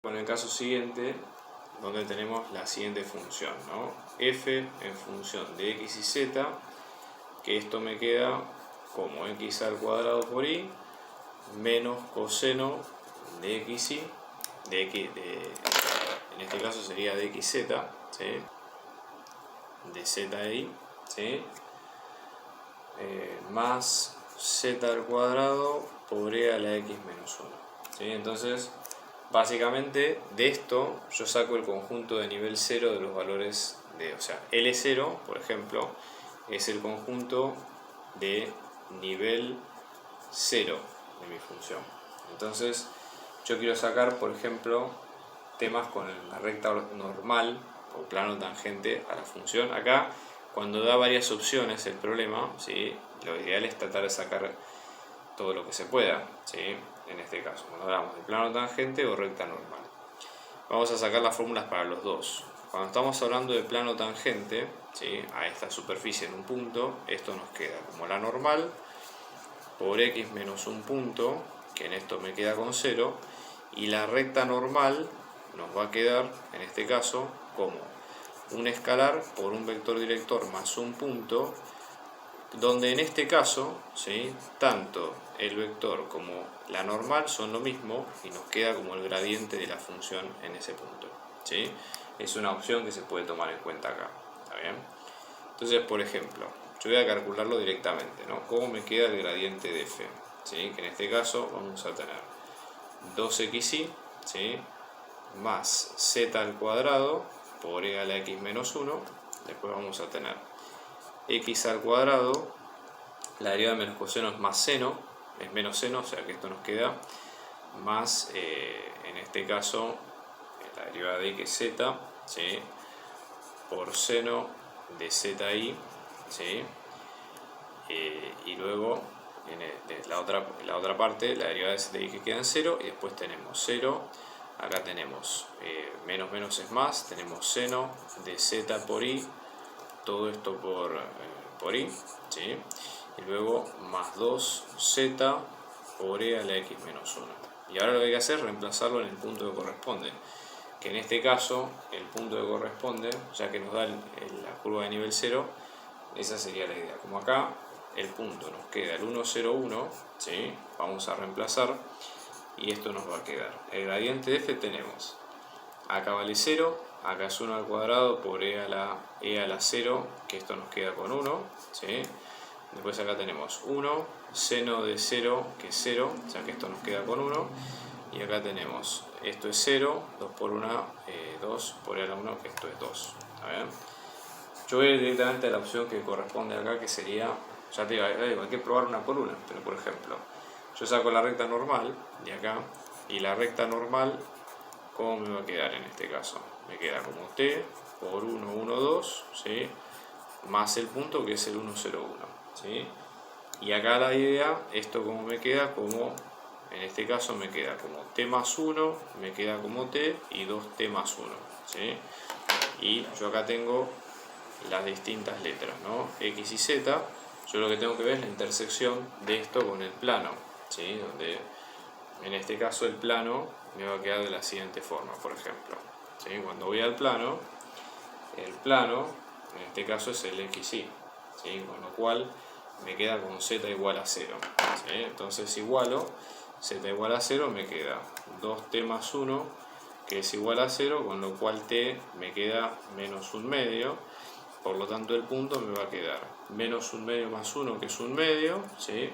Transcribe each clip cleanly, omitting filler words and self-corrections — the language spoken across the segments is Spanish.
Con el caso siguiente, donde tenemos la siguiente función, ¿no? F en función de x y z, que esto me queda como x al cuadrado por y menos coseno de x y, en este caso sería de xz, ¿sí? De z y, ¿sí? Más z al cuadrado por e a la x menos 1, ¿sí? Entonces, básicamente de esto yo saco el conjunto de nivel 0 de los valores de, o sea, L0, por ejemplo, es el conjunto de nivel 0 de mi función. Entonces, yo quiero sacar, por ejemplo, temas con la recta normal o plano tangente a la función. Acá, cuando da varias opciones el problema, ¿sí? Lo ideal es tratar de sacar todo lo que se pueda, ¿sí? En este caso, cuando hablamos de plano tangente o recta normal. Vamos a sacar las fórmulas para los dos. Cuando estamos hablando de plano tangente, ¿sí? A esta superficie en un punto, esto nos queda como la normal por x menos un punto, que en esto me queda con 0, y la recta normal nos va a quedar, en este caso, como un escalar por un vector director más un punto, donde en este caso, ¿sí? Tanto el vector como la normal son lo mismo y nos queda como el gradiente de la función en ese punto, ¿sí? Es una opción que se puede tomar en cuenta acá, ¿está bien? Entonces, por ejemplo, yo voy a calcularlo directamente, ¿no? ¿Cómo me queda el gradiente de f? ¿Sí? Que en este caso vamos a tener 2xy, ¿sí? Más z al cuadrado por e a la x menos 1. Después vamos a tener x al cuadrado, la derivada de menos coseno es más seno, es menos seno, o sea que esto nos queda más, en este caso, la derivada de xz, ¿sí? Por seno de zi, ¿sí? Y luego en la otra parte la derivada de zi que queda en 0, y después tenemos 0, acá tenemos menos menos es más, tenemos seno de z por i, todo esto por i, ¿sí? Y luego más 2z por e a la x menos 1. Y ahora lo que hay que hacer es reemplazarlo en el punto que corresponde, que en este caso el punto que corresponde, ya que nos da la curva de nivel 0, esa sería la idea. Como acá el punto nos queda el 1, 0, 1, ¿sí? Vamos a reemplazar y esto nos va a quedar. El gradiente de f tenemos, acá vale 0, acá es 1 al cuadrado por e a la 0, que esto nos queda con 1, ¿sí? Después acá tenemos 1, seno de 0, que es 0, o sea que esto nos queda con 1. Y acá tenemos, esto es 0, 2 por 1, 2 por e a la 1, que esto es 2. ¿Está bien? Yo voy directamente a la opción que corresponde acá, que sería, ya te digo, hay que probar una por una, pero por ejemplo, yo saco la recta normal de acá, y la recta normal, ¿cómo me va a quedar en este caso? Me queda como t por 1, 1, 2, ¿sí? Más el punto que es el 1, 0, 1, ¿sí? Y acá la idea, esto como me queda, como en este caso me queda como t más 1, me queda como t y 2t más 1, ¿sí? Y yo acá tengo las distintas letras, ¿no? X y z. Yo lo que tengo que ver es la intersección de esto con el plano, ¿sí? Donde en este caso el plano me va a quedar de la siguiente forma, por ejemplo, ¿sí? Cuando voy al plano, el plano en este caso es el xy, ¿sí? Con lo cual me queda con z igual a 0, ¿sí? Entonces igualo z igual a 0, me queda 2t más 1, que es igual a 0, con lo cual t me queda menos un medio. Por lo tanto el punto me va a quedar menos un medio más 1, que es un medio, ¿sí?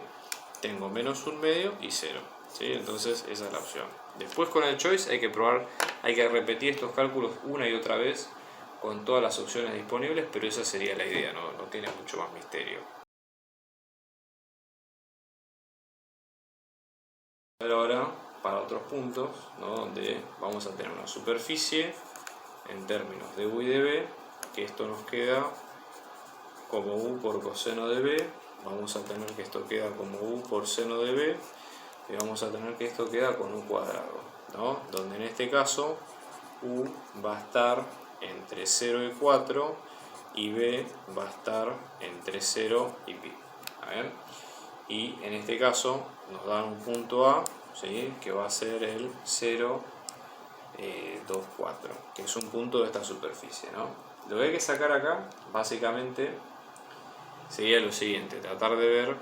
Tengo menos un medio y 0, ¿sí? Entonces esa es la opción. Después con el choice hay que probar, hay que repetir estos cálculos una y otra vez con todas las opciones disponibles, pero esa sería la idea, no tiene mucho más misterio. Ahora para otros puntos, ¿no? Donde vamos a tener una superficie en términos de u y de b, que esto nos queda como u por coseno de b, vamos a tener que esto queda como u por seno de b, y vamos a tener que esto queda con u cuadrado, ¿no? Donde en este caso u va a estar entre 0 y 4 y b va a estar entre 0 y pi. ¿Bien? Y en este caso nos dan un punto A, ¿sí? Que va a ser el 0, 2, 4, que es un punto de esta superficie, ¿no? Lo que hay que sacar acá, básicamente, sería lo siguiente, tratar de ver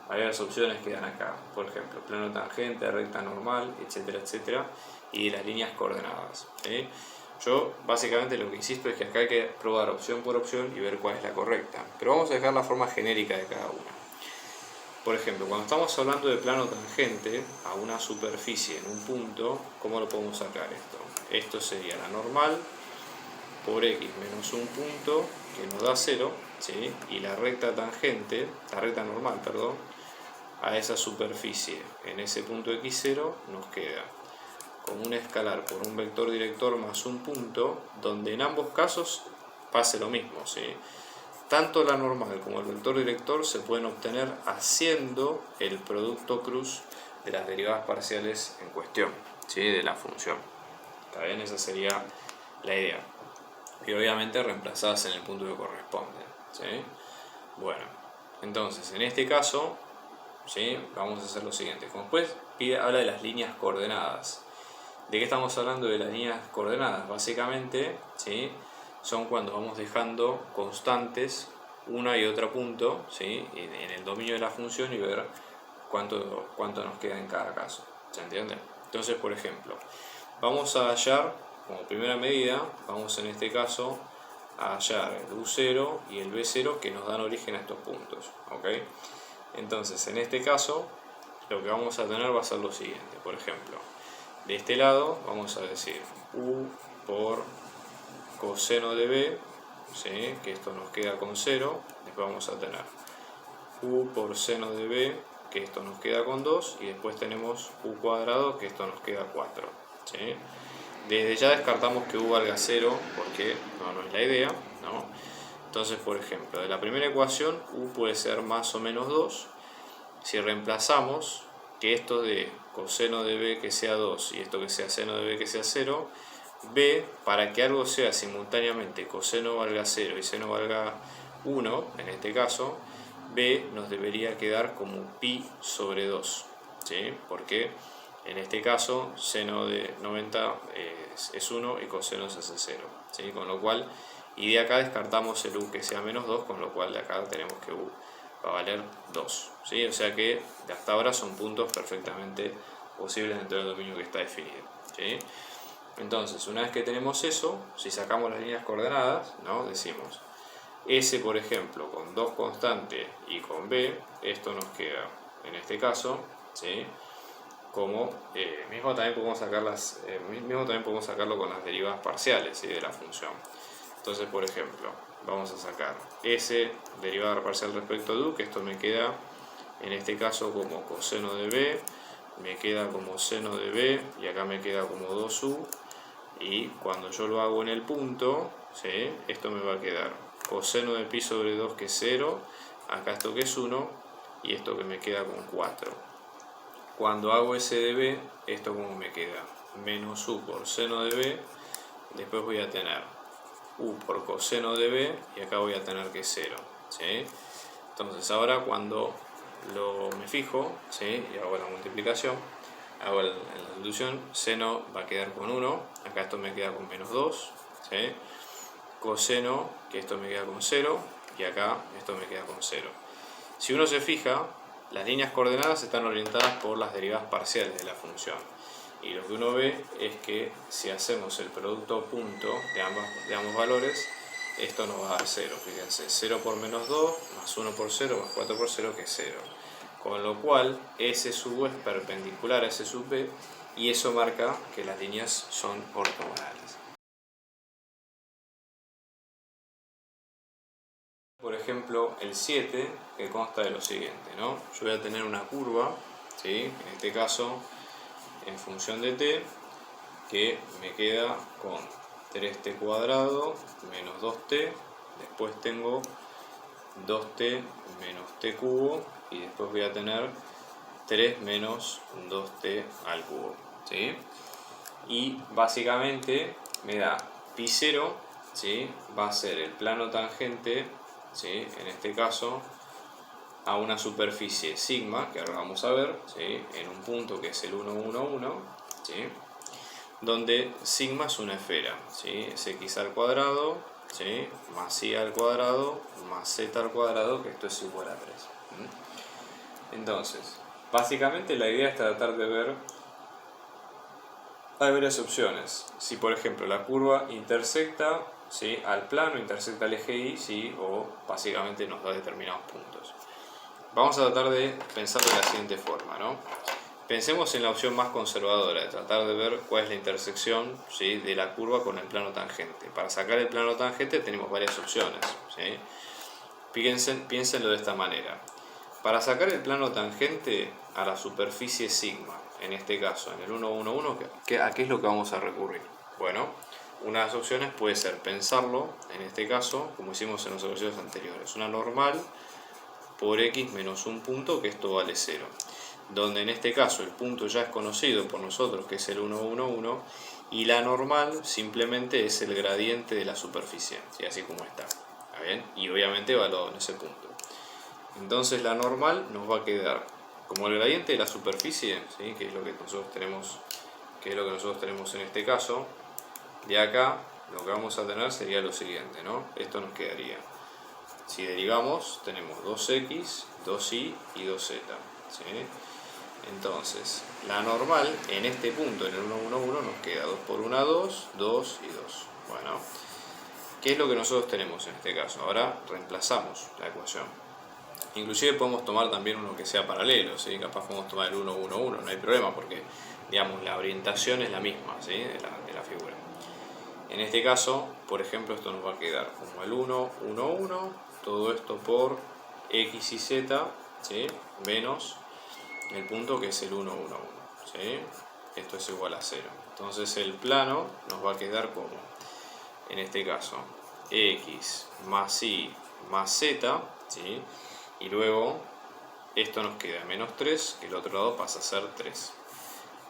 varias opciones que dan acá, por ejemplo, plano tangente, recta normal, etcétera, etcétera, y las líneas coordenadas, ¿sí? Yo básicamente lo que insisto es que acá hay que probar opción por opción y ver cuál es la correcta, pero vamos a dejar la forma genérica de cada una. Por ejemplo, cuando estamos hablando de plano tangente a una superficie en un punto, ¿cómo lo podemos sacar esto? Esto sería la normal por x menos un punto que nos da 0, ¿sí? Y la recta tangente, la recta normal, perdón, a esa superficie en ese punto x0 nos queda con un escalar por un vector director más un punto, donde en ambos casos pase lo mismo, ¿sí? Tanto la normal como el vector director se pueden obtener haciendo el producto cruz de las derivadas parciales en cuestión, ¿sí? De la función. ¿Está bien? Esa sería la idea. Y obviamente reemplazadas en el punto que corresponde, ¿sí? Bueno, entonces en este caso, ¿sí? Vamos a hacer lo siguiente. Como después habla de las líneas coordenadas. ¿De qué estamos hablando de las líneas coordenadas? Básicamente, ¿sí? Son cuando vamos dejando constantes una y otra punto, ¿sí? en el dominio de la función y ver cuánto nos queda en cada caso. ¿Se entiende? Entonces, por ejemplo, vamos a hallar, como primera medida, vamos en este caso a hallar el U0 y el B0 que nos dan origen a estos puntos. ¿Ok? Entonces, en este caso, lo que vamos a tener va a ser lo siguiente. Por ejemplo, de este lado vamos a decir U por coseno de B, ¿sí? Que esto nos queda con 0. Después vamos a tener U por seno de B, que esto nos queda con 2. Y después tenemos U cuadrado, que esto nos queda 4. ¿Sí? Desde ya descartamos que U valga 0, porque no es la idea, ¿no? Entonces, por ejemplo, de la primera ecuación, U puede ser más o menos 2. Si reemplazamos que esto de coseno de B que sea 2 y esto que sea seno de B que sea 0, B, para que algo sea simultáneamente coseno valga 0 y seno valga 1, en este caso, B nos debería quedar como pi sobre 2, ¿sí? Porque en este caso seno de 90 es 1 y coseno se hace 0, ¿sí? Con lo cual, y de acá descartamos el U que sea menos 2, con lo cual de acá tenemos que U va a valer 2, ¿sí? O sea que de hasta ahora son puntos perfectamente posibles dentro del dominio que está definido, ¿sí? Entonces, una vez que tenemos eso, si sacamos las líneas coordenadas, ¿no? Decimos S, por ejemplo, con 2 constantes y con B, esto nos queda, en este caso, ¿sí? Como mismo también podemos sacarlo con las derivadas parciales, ¿sí? De la función. Entonces, por ejemplo, vamos a sacar S derivada parcial respecto de U, que esto me queda, en este caso, como coseno de B, me queda como seno de B, y acá me queda como 2U, y cuando yo lo hago en el punto, ¿sí? Esto me va a quedar coseno de pi sobre 2 que es 0, acá esto que es 1, y esto que me queda con 4. Cuando hago S de B, esto como me queda, menos U por seno de B, después voy a tener U por coseno de B, y acá voy a tener que es 0, ¿sí? Entonces ahora cuando me fijo, ¿sí? Y hago la multiplicación, hago la deducción, seno va a quedar con 1, acá esto me queda con menos 2, ¿sí? Coseno, que esto me queda con 0, y acá esto me queda con 0. Si uno se fija, las líneas coordenadas están orientadas por las derivadas parciales de la función. Y lo que uno ve es que si hacemos el producto punto de ambos valores, esto nos va a dar 0. Fíjense, 0 por menos 2, más 1 por 0, más 4 por 0, que es 0. Con lo cual, S sub U es perpendicular a S sub B, y eso marca que las líneas son ortogonales. Por ejemplo, el 7, que consta de lo siguiente, ¿no? Yo voy a tener una curva, ¿sí? En este caso, en función de t, que me queda con 3t cuadrado menos 2t, después tengo 2t menos t cubo, y después voy a tener 3 menos 2t al cubo, ¿sí? Y básicamente me da pi 0, ¿sí? Va a ser el plano tangente, ¿sí? En este caso a una superficie sigma, que ahora vamos a ver, ¿sí? En un punto que es el 1, 1, 1, ¿sí? donde sigma es una esfera, ¿sí? Es x al cuadrado, ¿sí? Más y al cuadrado más z al cuadrado, que esto es igual a 3. Entonces, básicamente la idea es tratar de ver, hay varias opciones. Si por ejemplo la curva intersecta, ¿sí?, al plano, intersecta el eje Y, ¿sí?, o básicamente nos da determinados puntos. Vamos a tratar de pensar de la siguiente forma, ¿no? Pensemos en la opción más conservadora, de tratar de ver cuál es la intersección, ¿sí?, de la curva con el plano tangente. Para sacar el plano tangente tenemos varias opciones, ¿sí? Piénsenlo de esta manera. Para sacar el plano tangente a la superficie sigma, en este caso, en el 1, 1, 1, ¿a qué es lo que vamos a recurrir? Bueno, una de las opciones puede ser pensarlo, en este caso, como hicimos en los ejercicios anteriores, una normal por x menos un punto, que esto vale 0. Donde en este caso el punto ya es conocido por nosotros, que es el 1, 1, 1, y la normal simplemente es el gradiente de la superficie, ¿sí?, así como está. ¿Está bien? Y obviamente evaluado en ese punto. Entonces la normal nos va a quedar como el gradiente de la superficie, ¿sí?, que es lo que nosotros tenemos, en este caso. De acá lo que vamos a tener sería lo siguiente, ¿no? Esto nos quedaría, si derivamos, tenemos 2x, 2y y 2z, ¿sí? Entonces, la normal en este punto, en el 1, 1, 1, nos queda 2 por 1, 2, 2 y 2. Bueno, ¿qué es lo que nosotros tenemos en este caso? Ahora reemplazamos la ecuación. Inclusive podemos tomar también uno que sea paralelo, ¿sí? Capaz podemos tomar el 1, 1, 1, no hay problema porque, digamos, la orientación es la misma, ¿sí?, de la figura. En este caso, por ejemplo, esto nos va a quedar como el 1, 1, 1, todo esto por x y z, ¿sí?, menos el punto que es el 1, 1, 1, ¿sí? Esto es igual a 0. Entonces el plano nos va a quedar como, en este caso, x más y más z, ¿sí?, y luego esto nos queda menos 3, que el otro lado pasa a ser 3.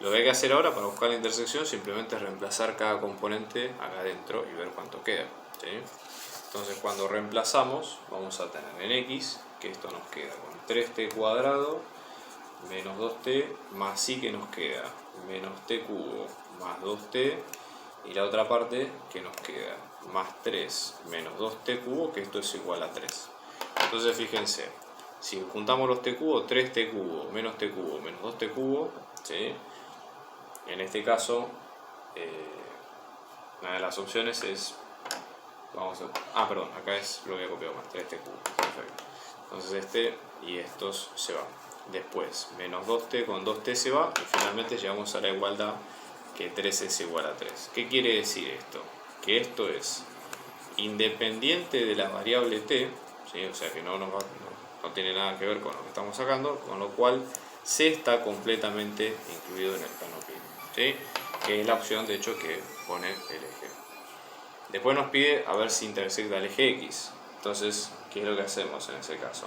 Lo que hay que hacer ahora para buscar la intersección simplemente es reemplazar cada componente acá adentro y ver cuánto queda, ¿sí? Entonces cuando reemplazamos vamos a tener en x, que esto nos queda con 3t cuadrado menos 2t más y, que nos queda menos t cubo más 2t, y la otra parte que nos queda más 3 menos 2t cubo, que esto es igual a 3. Entonces fíjense, si juntamos los t cubo, 3t cubo menos 2t cubo, ¿sí? En este caso, una de las opciones es, perdón, acá es lo que he copiado más, 3t cubo, perfecto. Entonces este y estos se van. Después, menos 2t con 2t se va, y finalmente llegamos a la igualdad, que 3 es igual a 3. ¿Qué quiere decir esto? Que esto es independiente de la variable t, ¿sí? O sea que no tiene nada que ver con lo que estamos sacando, con lo cual c está completamente incluido en el plano pi, ¿sí?, que es la opción de hecho que pone el eje. Después nos pide a ver si intersecta el eje x. Entonces, ¿qué es lo que hacemos en ese caso?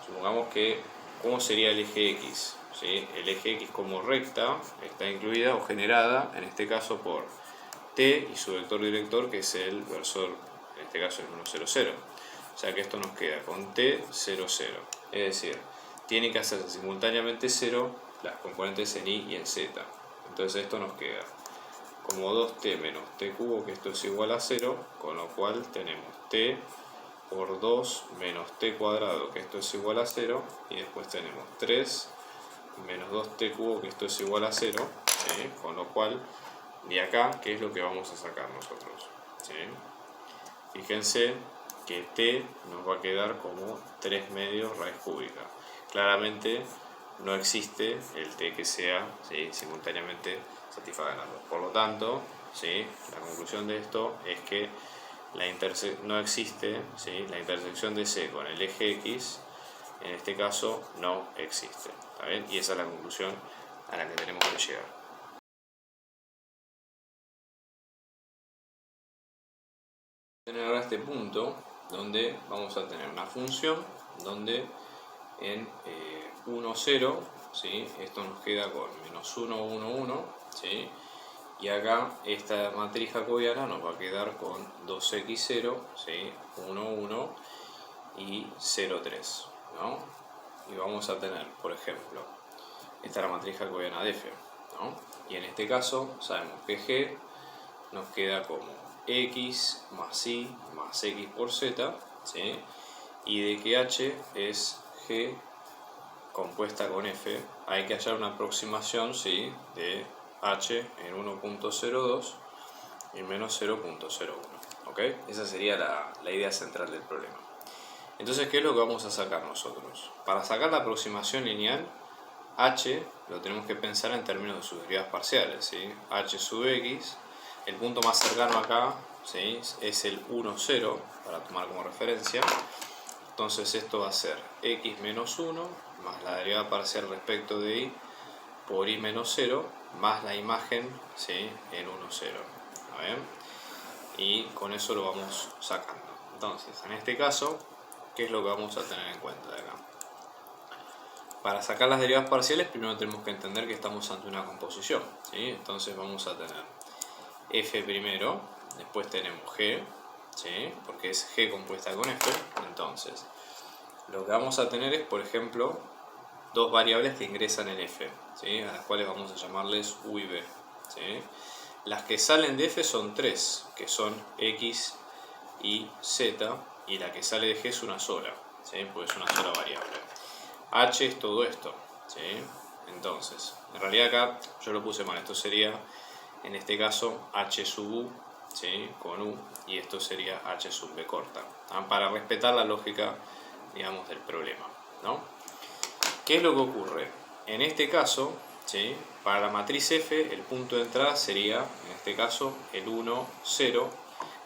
Supongamos que, ¿cómo sería el eje x? ¿Sí? El eje x como recta está incluida o generada, en este caso, por t y su vector director, que es el versor, en este caso el 1, 0, 0. O sea que esto nos queda con t, 0, 0. Es decir, tiene que hacerse simultáneamente 0 las componentes en y en z. Entonces esto nos queda como 2t menos t cubo, que esto es igual a 0, con lo cual tenemos t por 2 menos t cuadrado, que esto es igual a 0, y después tenemos 3 menos 2t cubo, que esto es igual a 0, ¿sí?, con lo cual, de acá, ¿qué es lo que vamos a sacar nosotros? ¿Sí? Fíjense que t nos va a quedar como 3 medios raíz cúbica. Claramente no existe el t que sea, ¿sí?, simultáneamente satisfaga las dos. Por lo tanto, ¿sí?, la conclusión de esto es que no existe, ¿sí?, la intersección de c con el eje x, en este caso no existe. ¿Está bien? Y esa es la conclusión a la que tenemos que llegar. Tener ahora este punto donde vamos a tener una función donde en 1, 0, ¿sí?, esto nos queda con menos 1, 1, 1, ¿sí?, y acá esta matriz jacobiana nos va a quedar con 2x0, ¿sí?, 1, 1 y 0, 3, ¿no? Y vamos a tener, por ejemplo, esta es la matriz jacobiana de f, ¿no? Y en este caso sabemos que G nos queda como X más Y más X por Z, ¿sí? Y de que H es G compuesta con F, hay que hallar una aproximación, ¿sí?, de H en 1.02 y menos 0.01, ¿ok? Esa sería la idea central del problema. Entonces, ¿qué es lo que vamos a sacar nosotros? Para sacar la aproximación lineal, H lo tenemos que pensar en términos de sus derivadas parciales, ¿sí? H sub X, el punto más cercano acá, ¿sí?, es el 1, 0, para tomar como referencia. Entonces esto va a ser X menos 1 más la derivada parcial respecto de Y por Y menos 0 más la imagen, ¿sí?, en 1, 0. ¿Está bien? Y con eso lo vamos sacando. Entonces, en este caso, ¿qué es lo que vamos a tener en cuenta de acá? Para sacar las derivadas parciales, primero tenemos que entender que estamos ante una composición, ¿sí? Entonces vamos a tener F primero, después tenemos G, ¿sí?, porque es G compuesta con F. Entonces, lo que vamos a tener es, por ejemplo, dos variables que ingresan en F, ¿sí?, a las cuales vamos a llamarles U y B, ¿sí? Las que salen de F son tres, que son X y Z, y la que sale de G es una sola, ¿sí?, porque es una sola variable. H es todo esto, ¿sí? Entonces, en realidad acá yo lo puse mal, esto sería, en este caso, H sub U, ¿sí?, con U, y esto sería H sub B corta, ¿no?, para respetar la lógica, digamos, del problema, ¿no? ¿Qué es lo que ocurre? En este caso, ¿sí?, para la matriz F, el punto de entrada sería, en este caso, el 1, 0,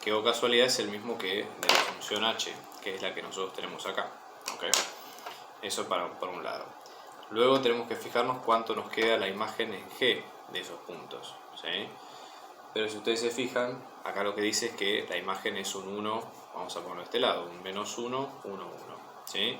que o casualidad es el mismo que de la función H, que es la que nosotros tenemos acá, ¿ok? Eso por un lado. Luego tenemos que fijarnos cuánto nos queda la imagen en G de esos puntos, ¿sí? Pero si ustedes se fijan, acá lo que dice es que la imagen es un 1, vamos a ponerlo de este lado, un menos 1, 1, 1, ¿sí?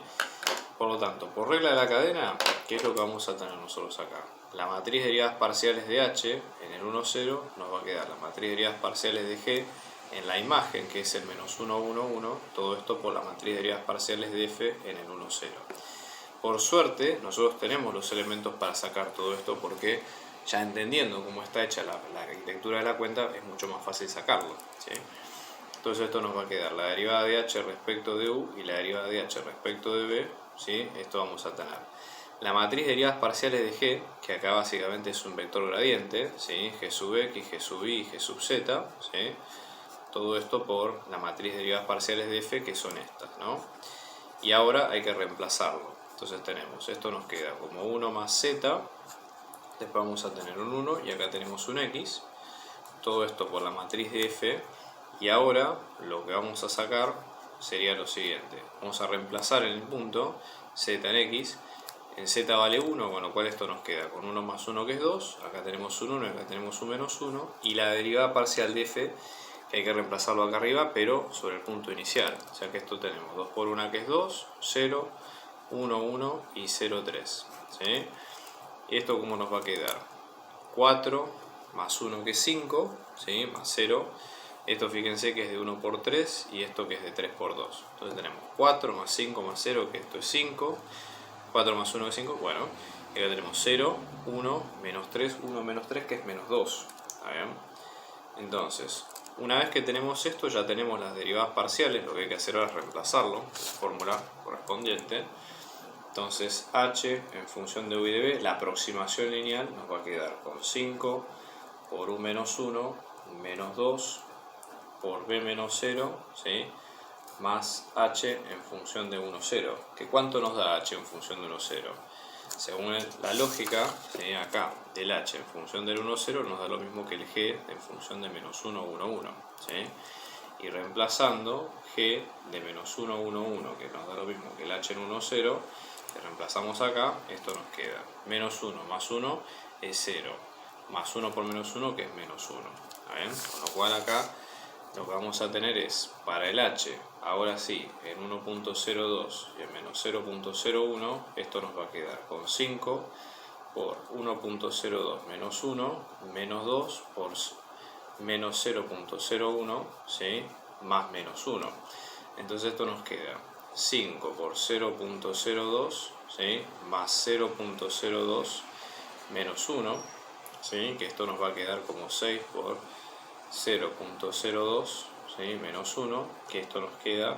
Por lo tanto, por regla de la cadena, ¿qué es lo que vamos a tener nosotros acá? La matriz de derivadas parciales de H en el 1, 0 nos va a quedar la matriz de derivadas parciales de G en la imagen, que es el menos 1, 1, 1, todo esto por la matriz de derivadas parciales de F en el 1, 0. Por suerte, nosotros tenemos los elementos para sacar todo esto, porque ya entendiendo cómo está hecha la arquitectura de la cuenta, es mucho más fácil sacarlo, ¿sí? Entonces esto nos va a quedar la derivada de H respecto de U y la derivada de H respecto de B, ¿sí? Esto vamos a tener la matriz de derivadas parciales de G, que acá básicamente es un vector gradiente, ¿sí?, G sub X, G sub Y y G sub Z, ¿sí? Todo esto por la matriz de derivadas parciales de F, que son estas, ¿no? Y ahora hay que reemplazarlo. Entonces tenemos, esto nos queda como 1 más Z, después vamos a tener un 1 y acá tenemos un X, todo esto por la matriz de F, y ahora lo que vamos a sacar sería lo siguiente, vamos a reemplazar en el punto Z en X, en Z vale 1, con lo cual esto nos queda con 1 más 1 que es 2, acá tenemos un 1 y acá tenemos un menos 1, y la derivada parcial de F, que hay que reemplazarlo acá arriba, pero sobre el punto inicial, o sea que esto tenemos 2 por 1 que es 2, 0, 1, 1 y 0, 3, ¿sí? ¿Y esto cómo nos va a quedar? 4 más 1 que es 5, ¿sí?, más 0. Esto fíjense que es de 1 por 3 y esto que es de 3 por 2. Entonces tenemos 4 más 5 más 0, que esto es 5. 4 más 1 que es 5, bueno. Y acá tenemos 0, 1, menos 3, 1 menos 3, que es menos 2. ¿Está bien? Entonces, una vez que tenemos esto, ya tenemos las derivadas parciales. Lo que hay que hacer ahora es reemplazarlo en la fórmula correspondiente. Entonces H en función de U y de B, la aproximación lineal nos va a quedar con 5 por U menos 1 menos 2 por B menos 0, ¿sí?, más H en función de 1, 0. ¿Que cuánto nos da H en función de 1, 0? Según la lógica, ¿sí?, acá del H en función del 1, 0 nos da lo mismo que el G en función de menos 1, 1, 1, ¿sí? Y reemplazando G de menos 1, 1, 1, que nos da lo mismo que el H en 1, 0, que reemplazamos acá, esto nos queda menos 1 más 1 es 0, más 1 por menos 1, que es menos 1. ¿Bien? Con lo cual acá lo que vamos a tener es, para el H, ahora sí, en 1.02 y en menos 0.01, esto nos va a quedar con 5 por 1.02 menos 1, menos 2 por menos 0.01, ¿sí?, más menos 1. Entonces esto nos queda 5 por 0.02, ¿sí?, más 0.02 menos 1, ¿sí? Que esto nos va a quedar como 6 por 0.02, ¿sí? Menos 1, que esto nos queda,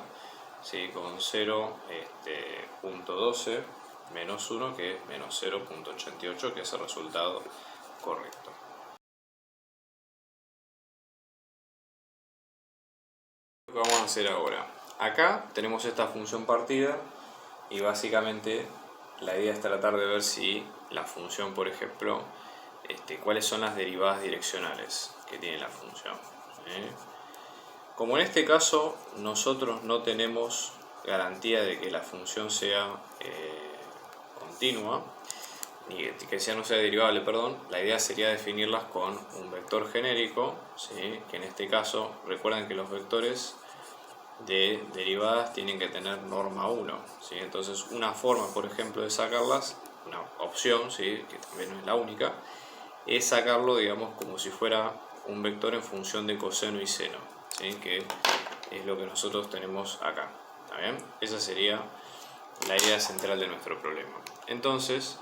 ¿sí? Con 0.12 menos 1, que es menos 0.88, que es el resultado correcto. Lo que vamos a hacer ahora, acá tenemos esta función partida y básicamente la idea es tratar de ver si la función, por ejemplo, cuáles son las derivadas direccionales que tiene la función. Como en este caso nosotros no tenemos garantía de que la función sea continua, ni que no sea derivable, perdón, la idea sería definirlas con un vector genérico, ¿sí? Que en este caso, recuerden que los vectores de derivadas tienen que tener norma 1, ¿sí? Entonces una forma, por ejemplo, de sacarlas, una opción, ¿sí? Que también no es la única, es sacarlo, digamos, como si fuera un vector en función de coseno y seno, ¿sí? Que es lo que nosotros tenemos acá. ¿Está bien? Esa sería la idea central de nuestro problema. Entonces,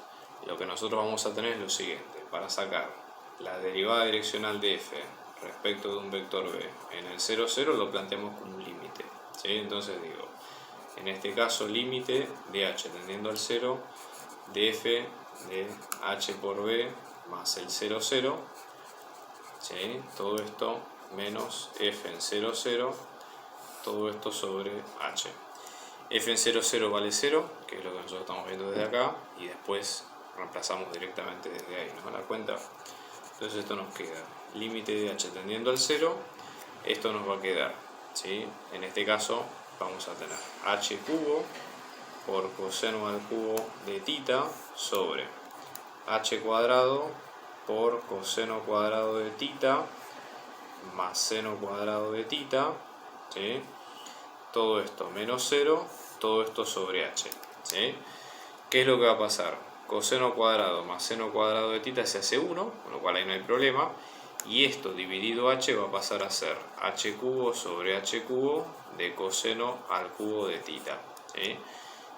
lo que nosotros vamos a tener es lo siguiente: para sacar la derivada direccional de f respecto de un vector b en el 0, 0, lo planteamos como un límite, ¿sí? Entonces digo, en este caso, límite de h tendiendo al 0 de f de h por b más el 0, 0, ¿sí? Todo esto menos f en 0, 0, todo esto sobre h. F en 0, 0 vale 0, que es lo que nosotros estamos viendo desde acá, y después reemplazamos directamente desde ahí, ¿nos dan la cuenta? Entonces esto nos queda límite de h tendiendo al 0, esto nos va a quedar, ¿sí? En este caso vamos a tener h cubo por coseno al cubo de tita sobre h cuadrado por coseno cuadrado de tita más seno cuadrado de tita, ¿sí? Todo esto menos 0, todo esto sobre h, ¿sí? ¿Qué es lo que va a pasar? Coseno cuadrado más seno cuadrado de tita se hace 1, con lo cual ahí no hay problema, y esto dividido h va a pasar a ser h cubo sobre h cubo de coseno al cubo de tita, ¿sí?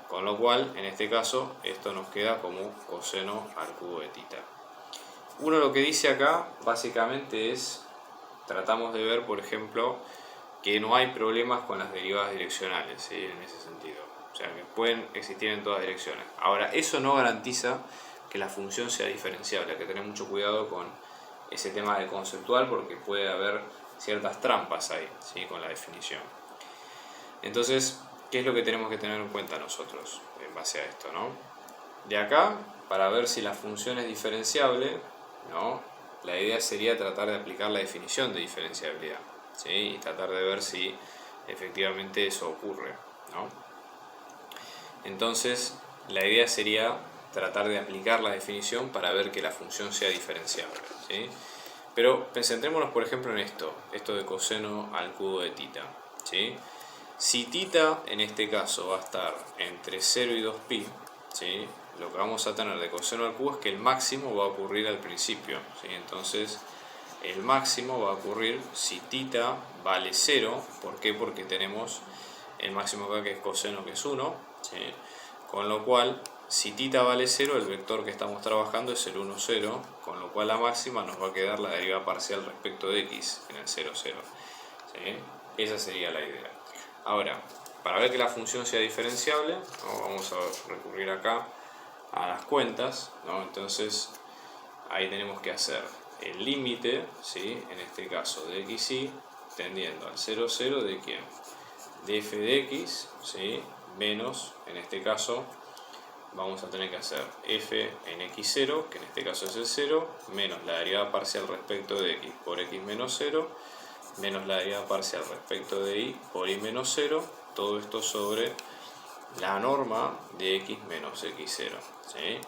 Con lo cual, en este caso, esto nos queda como coseno al cubo de tita. Uno lo que dice acá, básicamente es, tratamos de ver, por ejemplo, que no hay problemas con las derivadas direccionales, ¿sí? En ese sentido. O sea, que pueden existir en todas direcciones. Ahora, eso no garantiza que la función sea diferenciable. Hay que tener mucho cuidado con ese tema de conceptual porque puede haber ciertas trampas ahí, ¿sí? Con la definición. Entonces, ¿qué es lo que tenemos que tener en cuenta nosotros en base a esto, ¿no? De acá, para ver si la función es diferenciable, ¿no? La idea sería tratar de aplicar la definición de diferenciabilidad, ¿sí? Y tratar de ver si efectivamente eso ocurre, ¿no? Entonces, la idea sería tratar de aplicar la definición para ver que la función sea diferenciable, ¿sí? Pero centrémonos, por ejemplo, en esto de coseno al cubo de tita, ¿sí? Si tita en este caso va a estar entre 0 y 2pi, ¿sí? Lo que vamos a tener de coseno al cubo es que el máximo va a ocurrir al principio, ¿sí? Entonces el máximo va a ocurrir si tita vale 0. ¿Por qué? Porque tenemos el máximo acá que es coseno, que es 1, ¿sí? Con lo cual, si tita vale 0, el vector que estamos trabajando es el 1, 0, con lo cual la máxima nos va a quedar la derivada parcial respecto de x en el 0, 0, ¿sí? Esa sería la idea. Ahora, para ver que la función sea diferenciable, ¿no? Vamos a recurrir acá a las cuentas, ¿no? Entonces ahí tenemos que hacer el límite, ¿sí? En este caso de xy tendiendo al 0, 0 de quién, de f de x, ¿sí? Menos, en este caso vamos a tener que hacer f en x0, que en este caso es el 0, menos la derivada parcial respecto de x por x menos 0, menos la derivada parcial respecto de y por y menos 0, todo esto sobre la norma de x menos x0, ¿sí?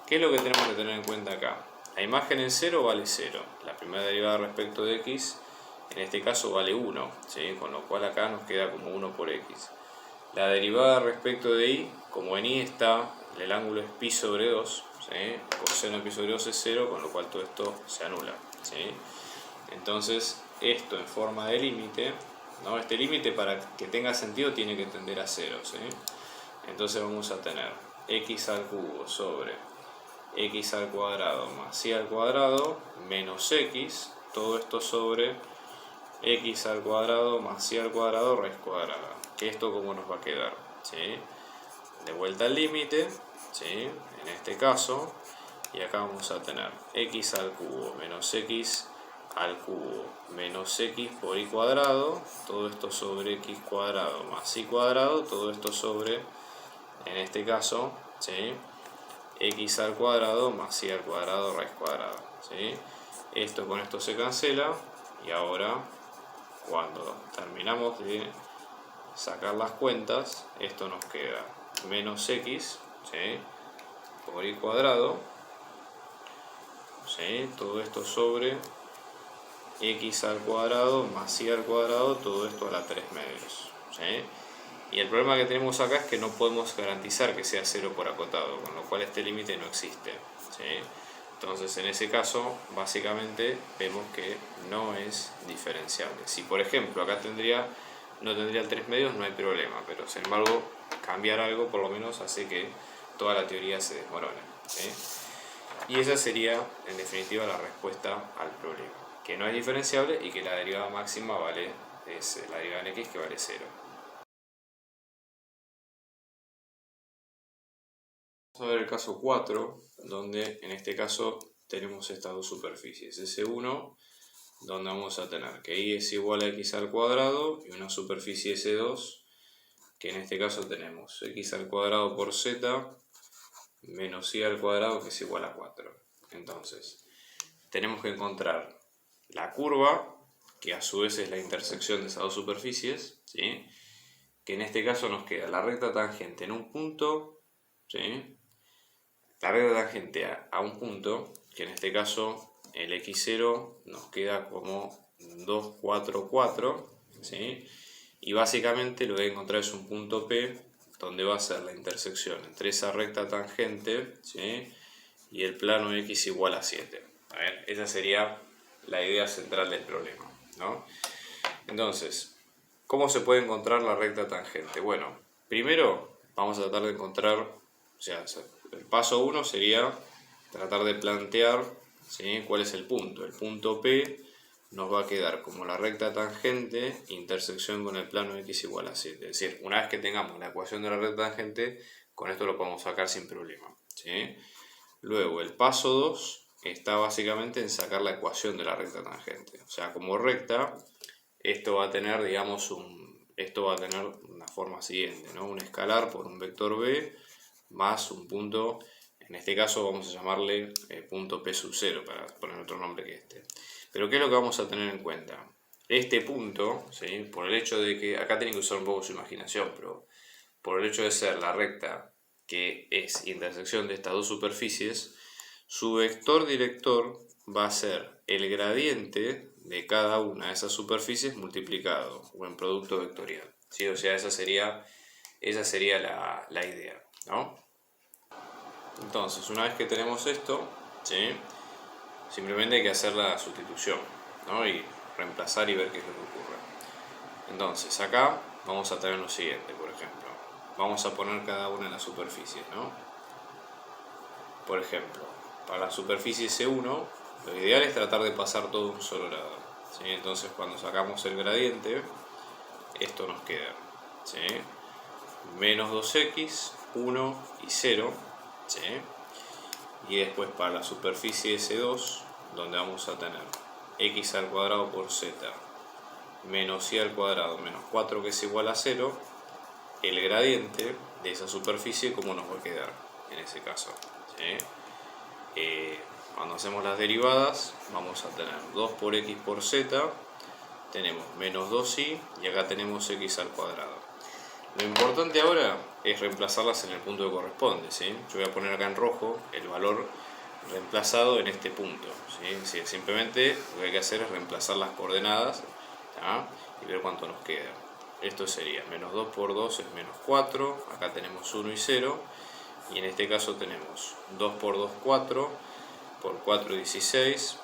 ¿Qué es lo que tenemos que tener en cuenta acá? La imagen en 0 vale 0, la primera derivada respecto de x en este caso vale 1, ¿sí? Con lo cual acá nos queda como 1 por x. La derivada respecto de y, como en y está, el ángulo es pi sobre 2, ¿sí? Coseno de pi sobre 2 es 0, con lo cual todo esto se anula, ¿sí? Entonces esto en forma de límite, ¿no? Este límite, para que tenga sentido, tiene que tender a 0, ¿sí? Entonces vamos a tener x al cubo sobre x al cuadrado más y al cuadrado menos x, todo esto sobre x al cuadrado más y al cuadrado raíz cuadrada. Que esto como nos va a quedar, ¿sí? De vuelta al límite, ¿sí? En este caso, y acá vamos a tener x al cubo menos x al cubo menos x por y cuadrado, todo esto sobre x cuadrado más y cuadrado, todo esto sobre, en este caso, ¿sí? X al cuadrado más y al cuadrado raíz cuadrada, ¿sí? Esto con esto se cancela y ahora cuando terminamos de sacar las cuentas, esto nos queda menos x, ¿sí? Por y cuadrado, ¿sí? Todo esto sobre x al cuadrado más y al cuadrado, todo esto a la 3 medios, ¿sí? Y el problema que tenemos acá es que no podemos garantizar que sea 0 por acotado, con lo cual este límite no existe, ¿sí? Entonces en ese caso básicamente vemos que no es diferenciable. Si por ejemplo acá no tendría el 3 medios, no hay problema, pero sin embargo cambiar algo por lo menos hace que toda la teoría se desmorone, ¿sí? Y esa sería en definitiva la respuesta al problema, que no es diferenciable y que la derivada máxima es la derivada en x que vale 0. Vamos a ver el caso 4, donde en este caso tenemos estas dos superficies. S1, donde vamos a tener que y es igual a x al cuadrado y una superficie S2, que en este caso tenemos x al cuadrado por z menos y al cuadrado, que es igual a 4. Entonces, tenemos que encontrar la curva, que a su vez es la intersección de esas dos superficies, ¿sí? Que en este caso nos queda la recta tangente en un punto, ¿sí? La recta tangente a un punto, que en este caso el x0 nos queda como 2, 4, 4, ¿sí? Y básicamente lo que voy a encontrar es un punto P, donde va a ser la intersección entre esa recta tangente, ¿sí? Y el plano x igual a 7. A ver, esa sería la idea central del problema, ¿no? Entonces, ¿cómo se puede encontrar la recta tangente? Bueno, primero vamos a tratar de encontrar, o sea, el paso 1 sería tratar de plantear, ¿sí? ¿Cuál es el punto? El punto P nos va a quedar como la recta tangente intersección con el plano x igual a 7. Es decir, una vez que tengamos la ecuación de la recta tangente, con esto lo podemos sacar sin problema, ¿sí? Luego, el paso 2 está básicamente en sacar la ecuación de la recta tangente. O sea, como recta, esto va a tener, digamos, una forma siguiente, ¿no? Un escalar por un vector b más un punto, en este caso vamos a llamarle punto P sub 0 para poner otro nombre que este. Pero ¿qué es lo que vamos a tener en cuenta? Este punto, ¿sí? Por el hecho de que, acá tienen que usar un poco su imaginación, pero por el hecho de ser la recta que es intersección de estas dos superficies, su vector director va a ser el gradiente de cada una de esas superficies multiplicado o en producto vectorial, ¿sí? O sea, esa sería la idea, ¿no? Entonces, una vez que tenemos esto, ¿sí? Simplemente hay que hacer la sustitución, ¿no? Y reemplazar y ver qué es lo que ocurre. Entonces, acá vamos a tener lo siguiente, por ejemplo. Vamos a poner cada una de las superficies, ¿no? Por ejemplo, para la superficie S1, lo ideal es tratar de pasar todo de un solo lado, ¿sí? Entonces, cuando sacamos el gradiente, esto nos queda, ¿sí? Menos 2x, 1 y 0, ¿sí? Y después para la superficie S2, donde vamos a tener x al cuadrado por z menos y al cuadrado menos 4, que es igual a 0, el gradiente de esa superficie, ¿cómo nos va a quedar en ese caso? ¿Sí? Cuando hacemos las derivadas, vamos a tener 2 por x por z, tenemos menos 2y y acá tenemos x al cuadrado. Lo importante ahora es reemplazarlas en el punto que corresponde, ¿sí? Yo voy a poner acá en rojo el valor reemplazado en este punto, ¿sí? Simplemente lo que hay que hacer es reemplazar las coordenadas, ¿tá? Y ver cuánto nos queda. Esto sería menos 2 por 2 es menos 4, acá tenemos 1 y 0, y en este caso tenemos 2 por 2 4, por 4 16,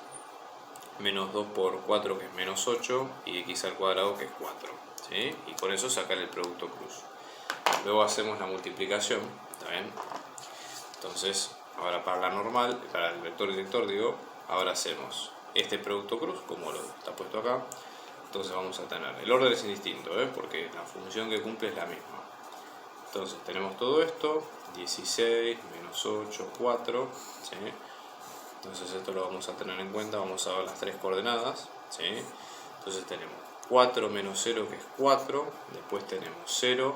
menos 2 por 4 que es menos 8, y x al cuadrado que es 4, ¿sí? Y con eso sacar el producto cruz. Luego hacemos la multiplicación, ¿está bien? Entonces Ahora para la normal, para el vector director digo, ahora hacemos este producto cruz, como lo está puesto acá. Entonces vamos a tener, el orden es indistinto, porque la función que cumple es la misma. Entonces tenemos todo esto, 16, menos 8, 4, ¿sí? Entonces esto lo vamos a tener en cuenta, vamos a ver las tres coordenadas, ¿sí? Entonces tenemos 4 menos 0 que es 4, después tenemos 0,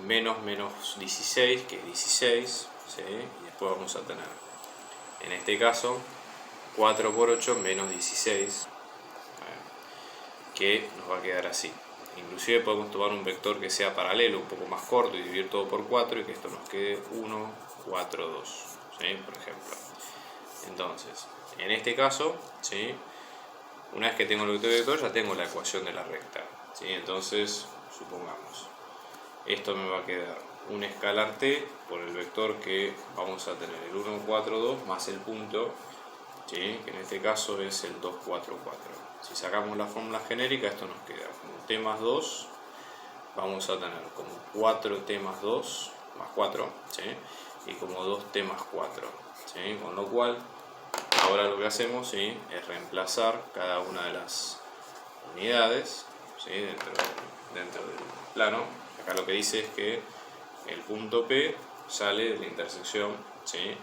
menos 16 que es 16, ¿sí? Y después vamos a tener, en este caso, 4 por 8 menos 16, que nos va a quedar así. Inclusive podemos tomar un vector que sea paralelo, un poco más corto y dividir todo por 4 y que esto nos quede 1, 4, 2, ¿sí? Por ejemplo. Entonces, en este caso, ¿sí? Una vez que tengo el vector ya tengo la ecuación de la recta, ¿sí? Entonces, supongamos, esto me va a quedar un escalar t por el vector que vamos a tener el 1, 4, 2 más el punto, ¿sí? Que en este caso es el 2, 4, 4. Si sacamos la fórmula genérica, esto nos queda como t más 2, vamos a tener como 4t más 2 más 4, ¿sí? Y como 2t más 4, ¿sí? Con lo cual, ahora lo que hacemos, ¿sí? Es reemplazar cada una de las unidades, ¿sí? dentro del plano. Acá lo que dice es que el punto P sale de la intersección, ¿sí?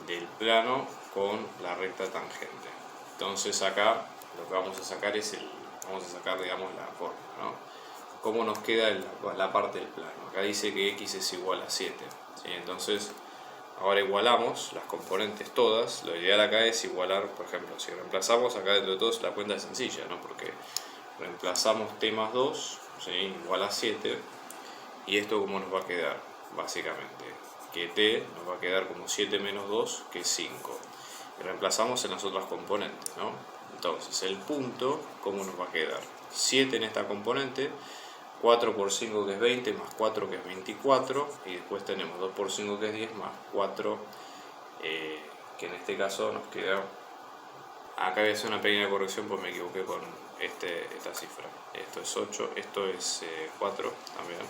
Del plano con la recta tangente. Entonces acá lo que vamos a sacar es digamos la forma, ¿no? ¿Cómo nos queda la parte del plano? Acá dice que x es igual a 7, ¿sí? Entonces ahora igualamos las componentes todas. Lo ideal acá es igualar, por ejemplo, si reemplazamos acá dentro de todos, la cuenta es sencilla, ¿no? Porque reemplazamos t más 2, ¿sí? Igual a 7, y esto cómo nos va a quedar, básicamente, que t nos va a quedar como 7 menos 2, que es 5. Y reemplazamos en las otras componentes, ¿no? Entonces el punto, ¿cómo nos va a quedar? 7 en esta componente, 4 por 5 que es 20, más 4 que es 24, y después tenemos 2 por 5 que es 10, más 4, que en este caso nos queda... Acá voy a hacer una pequeña corrección porque me equivoqué con esta cifra. Esto es 8, esto es 4 también.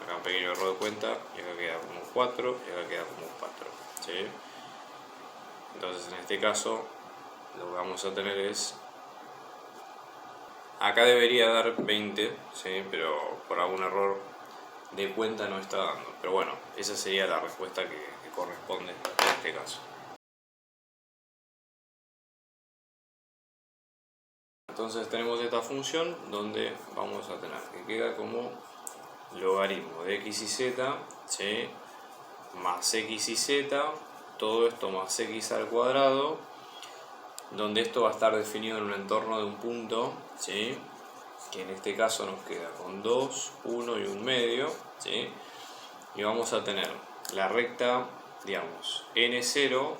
Acá un pequeño error de cuenta, y acá queda como 4, y acá queda como 4, ¿sí? Entonces en este caso lo que vamos a tener es... Acá debería dar 20, ¿sí? Pero por algún error de cuenta no está dando. Pero bueno, esa sería la respuesta que corresponde en este caso. Entonces tenemos esta función donde vamos a tener que queda como logaritmo de x y z, ¿sí? Más x y z, todo esto más x al cuadrado, donde esto va a estar definido en un entorno de un punto, ¿sí? Que en este caso nos queda con 2, 1 y un medio, ¿sí? Y vamos a tener la recta, digamos, n0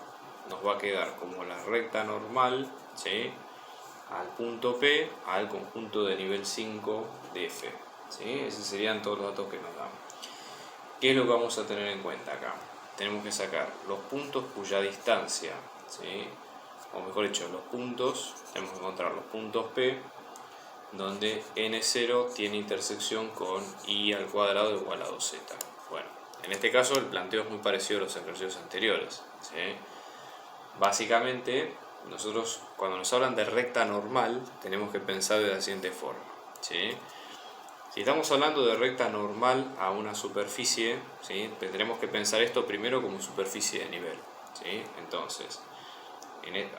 nos va a quedar como la recta normal, ¿sí? Al punto P, al conjunto de nivel 5 de F, ¿sí? Esos serían todos los datos que nos dan. ¿Qué es lo que vamos a tener en cuenta acá? Tenemos que sacar los puntos cuya distancia, ¿sí? O mejor dicho, los puntos, tenemos que encontrar los puntos P donde n0 tiene intersección con y al cuadrado igual a 2z. Bueno, en este caso el planteo es muy parecido a los ejercicios anteriores, ¿sí? Básicamente, nosotros cuando nos hablan de recta normal tenemos que pensar de la siguiente forma, ¿sí? Si estamos hablando de recta normal a una superficie, ¿sí? Tendremos que pensar esto primero como superficie de nivel, ¿sí? Entonces,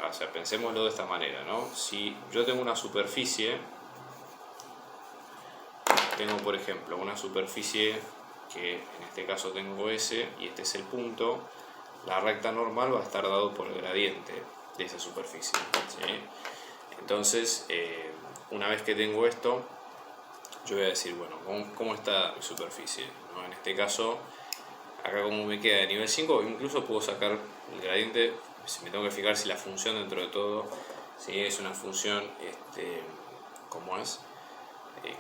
o sea, pensémoslo de esta manera, ¿no? Si yo tengo una superficie, tengo por ejemplo una superficie que en este caso tengo S y este es el punto, la recta normal va a estar dado por el gradiente de esa superficie, ¿sí? Entonces, una vez que tengo esto, yo voy a decir, bueno, ¿cómo está mi superficie? ¿No? En este caso, acá como me queda de nivel 5, incluso puedo sacar el gradiente, si me tengo que fijar si la función dentro de todo, si es una función, ¿cómo es?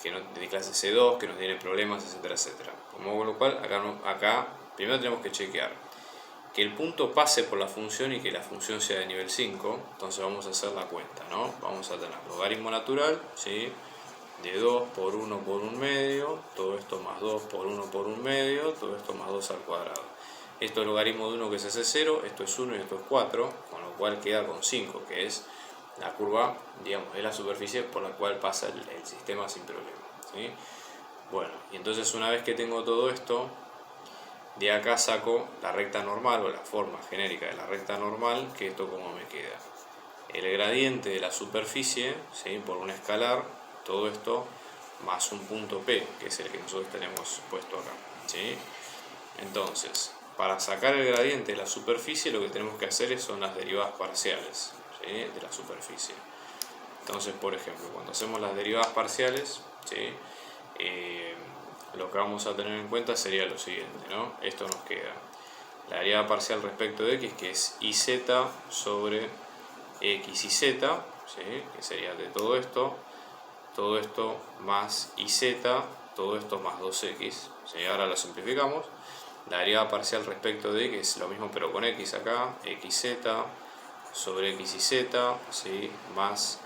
Que no, de clase C2, que no tiene problemas, etcétera, etcétera. Con lo cual, acá primero tenemos que chequear que el punto pase por la función y que la función sea de nivel 5, entonces vamos a hacer la cuenta, ¿no? Vamos a tener logaritmo natural, ¿sí? De 2 por 1 por un medio, todo esto más 2 por 1 por un medio, todo esto más 2 al cuadrado. Esto es logaritmo de 1 que es ese 0, esto es 1 y esto es 4, con lo cual queda con 5, que es la curva, digamos, es la superficie por la cual pasa el sistema sin problema, ¿sí? Bueno, y entonces una vez que tengo todo esto, de acá saco la recta normal o la forma genérica de la recta normal, que esto como me queda. El gradiente de la superficie, ¿sí? Por un escalar, todo esto más un punto P, que es el que nosotros tenemos puesto acá, ¿sí? Entonces, para sacar el gradiente de la superficie lo que tenemos que hacer son las derivadas parciales, ¿sí? De la superficie. Entonces, por ejemplo, cuando hacemos las derivadas parciales, ¿sí? Lo que vamos a tener en cuenta sería lo siguiente, ¿no? Esto nos queda la derivada parcial respecto de x, que es iz sobre x y z, ¿sí? Que sería de todo esto más iz, todo esto más 2x, ¿sí? Ahora lo simplificamos. La derivada parcial respecto de que es lo mismo pero con x acá, xz sobre x y z, ¿sí? Más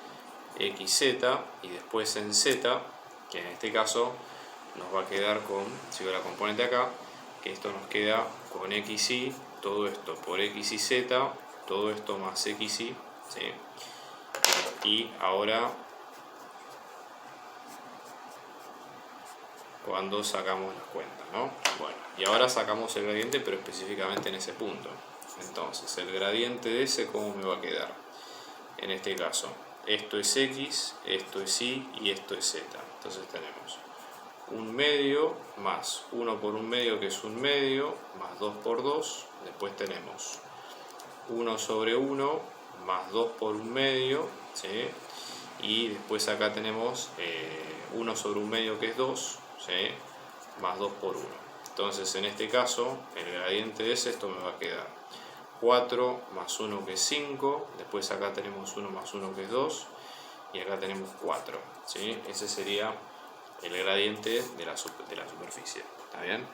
xz, y después en z, que en este caso nos va a quedar con, si veo la componente acá, que esto nos queda con xy, todo esto por x y z, todo esto más xy, ¿sí? Y ahora cuando sacamos las cuentas, ¿no? Bueno, y ahora sacamos el gradiente, pero específicamente en ese punto. Entonces, el gradiente de ese, ¿cómo me va a quedar? En este caso, esto es x, esto es y y esto es z. Entonces tenemos un medio más 1 por un medio, que es un medio, más 2 por 2. Después tenemos 1 sobre 1 más 2 por un medio, ¿sí? Y después acá tenemos 1 sobre un medio, que es 2, ¿sí? Más 2 por 1. Entonces en este caso el gradiente de ese, esto me va a quedar 4 más 1, que es 5, después acá tenemos 1 más 1, que es 2, y acá tenemos 4, ¿sí? Ese sería el gradiente de la superficie, ¿está bien?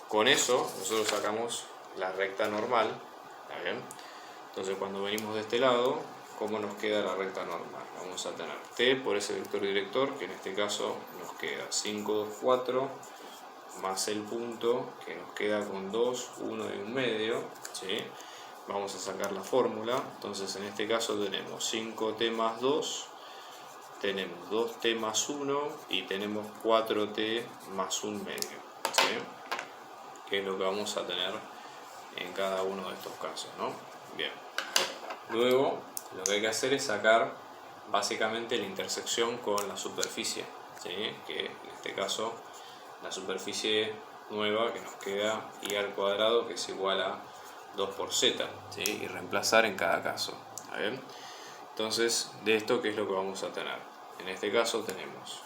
Con eso nosotros sacamos la recta normal, ¿está bien? Entonces cuando venimos de este lado, ¿cómo nos queda la recta normal? Vamos a tener t por ese vector director, que en este caso nos queda 5, 2, 4, más el punto, que nos queda con 2, 1 y un medio, ¿sí? Vamos a sacar la fórmula. Entonces en este caso tenemos 5t más 2, tenemos 2t más 1 y tenemos 4t más un medio, ¿sí? Que es lo que vamos a tener en cada uno de estos casos, ¿no? Bien. Luego lo que hay que hacer es sacar básicamente la intersección con la superficie, ¿sí? Que en este caso la superficie nueva que nos queda y al cuadrado, que es igual a 2 por z, ¿sí? Y reemplazar en cada caso, ¿está bien? Entonces, de esto, ¿qué es lo que vamos a tener? En este caso tenemos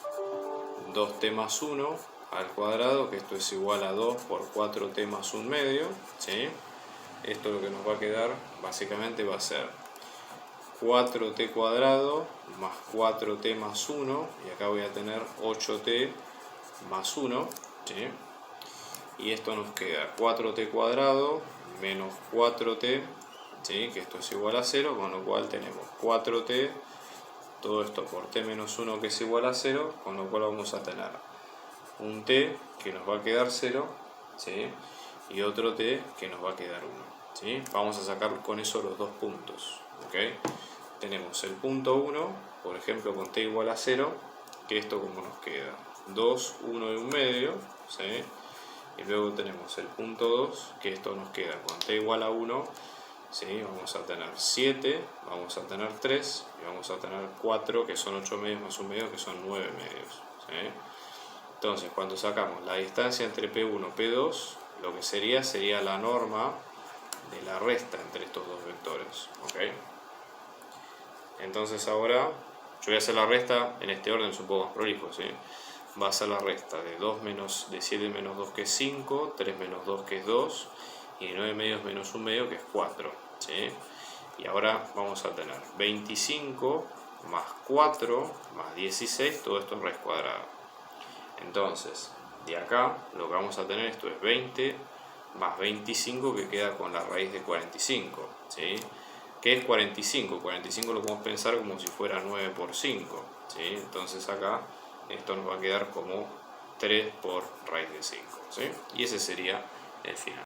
2t más 1 al cuadrado, que esto es igual a 2 por 4t más un medio, ¿sí? Esto lo que nos va a quedar básicamente va a ser 4t cuadrado más 4t más 1, y acá voy a tener 8t más 1, ¿sí? Y esto nos queda 4t cuadrado menos 4t, ¿sí? Que esto es igual a 0, con lo cual tenemos 4t, todo esto por t menos 1, que es igual a 0, con lo cual vamos a tener un t que nos va a quedar 0, ¿sí? Y otro t que nos va a quedar 1, ¿sí? Vamos a sacar con eso los dos puntos, ¿ok? Tenemos el punto 1, por ejemplo, con t igual a 0, que esto como nos queda 2, 1 y un medio, ¿sí? Y luego tenemos el punto 2, que esto nos queda con t igual a 1, ¿sí? Vamos a tener 7, vamos a tener 3 y vamos a tener 4, que son 8 medios más un medio, que son 9 medios, ¿sí? Entonces cuando sacamos la distancia entre P1 y P2, lo que sería la norma de la resta entre estos dos vectores, ¿ok? Entonces ahora yo voy a hacer la resta en este orden, es un poco más prolijo, ¿sí? Va a ser la resta de 7 menos 2, que es 5, 3 menos 2, que es 2, y 9 medios menos 1 medio, que es 4, ¿sí? Y ahora vamos a tener 25 más 4 más 16, todo esto en raíz cuadrada. Entonces, de acá lo que vamos a tener, esto es 20 más 25, que queda con la raíz de 45, ¿sí? ¿Qué es 45? 45 lo podemos pensar como si fuera 9 por 5, ¿sí? Entonces acá esto nos va a quedar como 3 por raíz de 5, ¿sí? Y ese sería el final.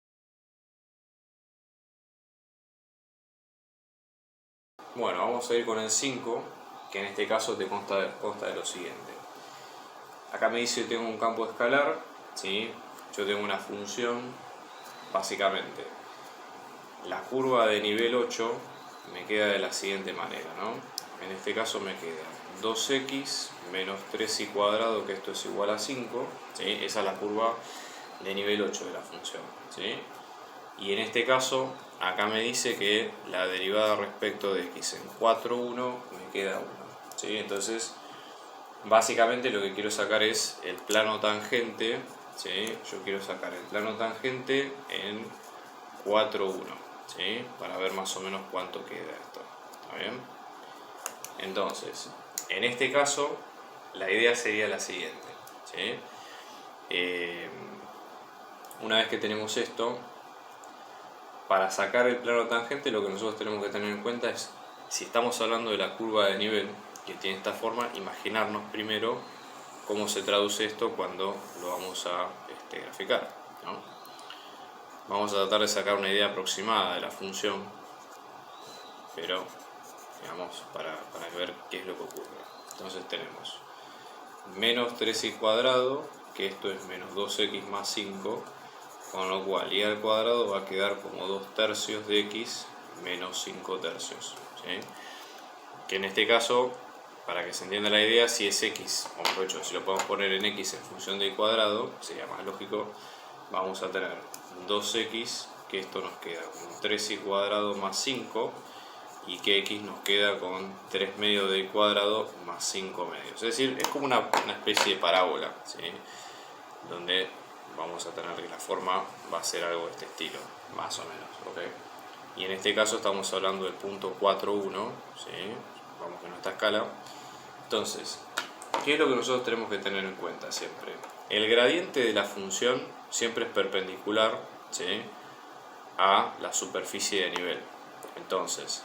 Bueno, vamos a ir con el 5, que en este caso te consta de lo siguiente. Acá me dice que tengo un campo escalar, ¿sí? Yo tengo una función, básicamente. La curva de nivel 8 me queda de la siguiente manera, ¿no? En este caso me queda 2x menos 3y cuadrado, que esto es igual a 5, ¿sí? Esa es la curva de nivel 8 de la función, ¿sí? Y en este caso, acá me dice que la derivada respecto de x en 4,1 me queda 1, ¿sí? Entonces, básicamente lo que quiero sacar es el plano tangente, ¿sí? Yo quiero sacar el plano tangente en 4,1, ¿sí? Para ver más o menos cuánto queda esto, ¿está bien? Entonces, en este caso, la idea sería la siguiente, ¿sí? Una vez que tenemos esto, para sacar el plano tangente lo que nosotros tenemos que tener en cuenta es, si estamos hablando de la curva de nivel que tiene esta forma, imaginarnos primero cómo se traduce esto cuando lo vamos a graficar, ¿no? Vamos a tratar de sacar una idea aproximada de la función, pero digamos para ver qué es lo que ocurre. Entonces tenemos menos 3y cuadrado, que esto es menos 2x más 5, con lo cual y al cuadrado va a quedar como 2 tercios de x menos 5 tercios, ¿sí? Que en este caso, para que se entienda la idea, si es x, o mejor dicho, si lo podemos poner en x en función del cuadrado, sería más lógico, vamos a tener 2x, que esto nos queda como 3y cuadrado más 5, y que x nos queda con 3 medios del cuadrado más 5 medios. Es decir, es como una especie de parábola, ¿sí? Donde vamos a tener que la forma va a ser algo de este estilo, más o menos, ¿ok? Y en este caso estamos hablando del punto 4,1, ¿sí? Vamos en nuestra escala. Entonces, ¿qué es lo que nosotros tenemos que tener en cuenta siempre? El gradiente de la función siempre es perpendicular, ¿sí?, a la superficie de nivel. Entonces,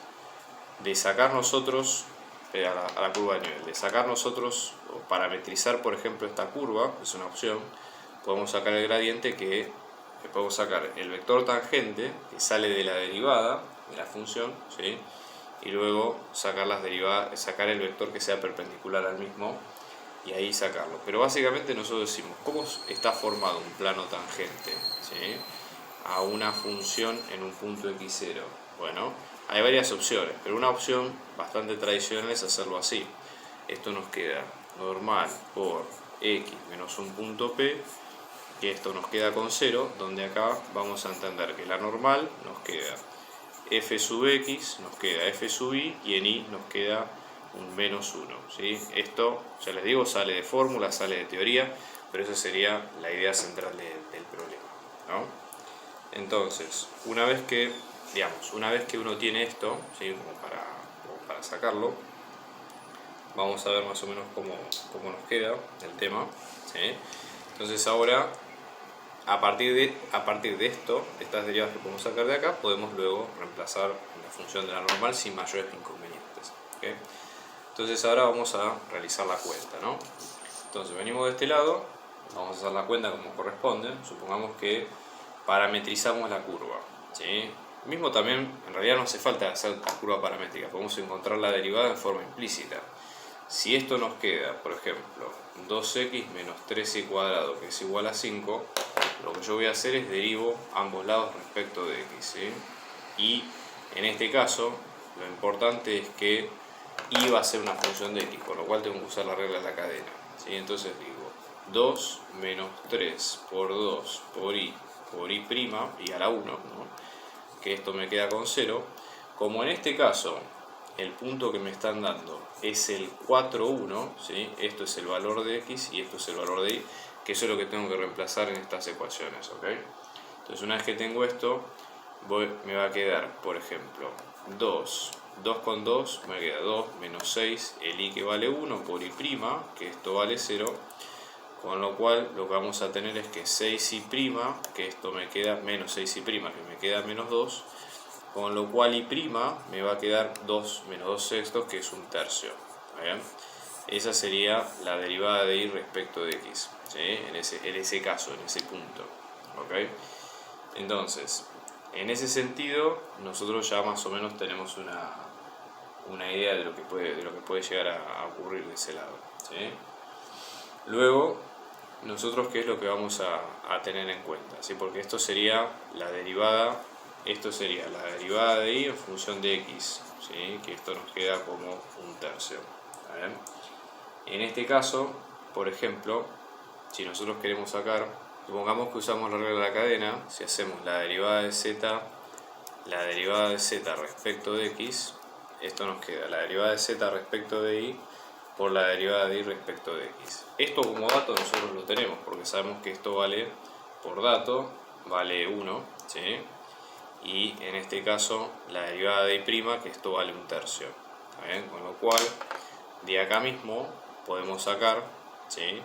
de sacar nosotros, a la curva de nivel, de sacar nosotros, o parametrizar por ejemplo esta curva, es una opción, podemos sacar el gradiente que podemos sacar el vector tangente que sale de la derivada de la función, ¿sí?, y luego sacar las derivadas, sacar el vector que sea perpendicular al mismo y ahí sacarlo. Pero básicamente nosotros decimos, ¿cómo está formado un plano tangente, ¿sí?, a una función en un punto x0? Bueno, hay varias opciones, pero una opción bastante tradicional es hacerlo así. Esto nos queda normal por x menos un punto p, que esto nos queda con 0, donde acá vamos a entender que la normal nos queda f sub x, nos queda f sub y en y nos queda un menos 1, ¿sí? Esto, ya les digo, sale de fórmula, sale de teoría, pero esa sería la idea central del problema, ¿no? Entonces, una vez que uno tiene esto, ¿sí?, como para sacarlo, vamos a ver más o menos cómo nos queda el tema, ¿sí? Entonces ahora, a partir de esto, de estas derivadas que podemos sacar de acá, podemos luego reemplazar la función de la normal sin mayores inconvenientes, ¿okay? Entonces ahora vamos a realizar la cuenta, ¿no? Entonces venimos de este lado, vamos a hacer la cuenta como corresponde. Supongamos que parametrizamos la curva, ¿sí? Mismo también, en realidad no hace falta hacer la curva paramétrica, podemos encontrar la derivada en forma implícita. Si esto nos queda, por ejemplo, 2x menos 3y cuadrado, que es igual a 5, lo que yo voy a hacer es derivo ambos lados respecto de x, ¿sí? Y en este caso, lo importante es que y va a ser una función de x, con lo cual tengo que usar la regla de la cadena, ¿sí? Entonces digo 2 menos 3 por 2 por y prima, y a la 1, ¿no?, que esto me queda con 0. Como en este caso el punto que me están dando es el 4,1, ¿sí?, esto es el valor de x y esto es el valor de y, que eso es lo que tengo que reemplazar en estas ecuaciones, ¿ok? Entonces una vez que tengo esto, me va a quedar, por ejemplo, 2 con 2 me queda 2 menos 6, el y que vale 1 por y prima, que esto vale 0, con lo cual lo que vamos a tener es que 6y prima, que esto me queda menos 6y prima, que me queda menos 2, con lo cual y prima me va a quedar 2 menos 2 sextos, que es un tercio, ¿bien? Esa sería la derivada de y respecto de x, ¿sí?, en ese caso, en ese punto, ¿ok? Entonces, en ese sentido, nosotros ya más o menos tenemos una idea de lo que puede llegar a ocurrir de ese lado, ¿sí? Luego, nosotros qué es lo que vamos a tener en cuenta, ¿sí? Porque esto sería la derivada de y en función de x, ¿sí? Que esto nos queda como un tercio. ¿Bien? En este caso, por ejemplo, si nosotros queremos sacar, supongamos que usamos la regla de la cadena, si hacemos la derivada de z respecto de x, esto nos queda la derivada de z respecto de y por la derivada de y respecto de x. Esto como dato nosotros lo tenemos porque sabemos que esto vale, por dato, vale 1, ¿sí? Y en este caso la derivada de y', que esto vale un tercio. ¿Está bien? Con lo cual, de acá mismo podemos sacar, ¿sí?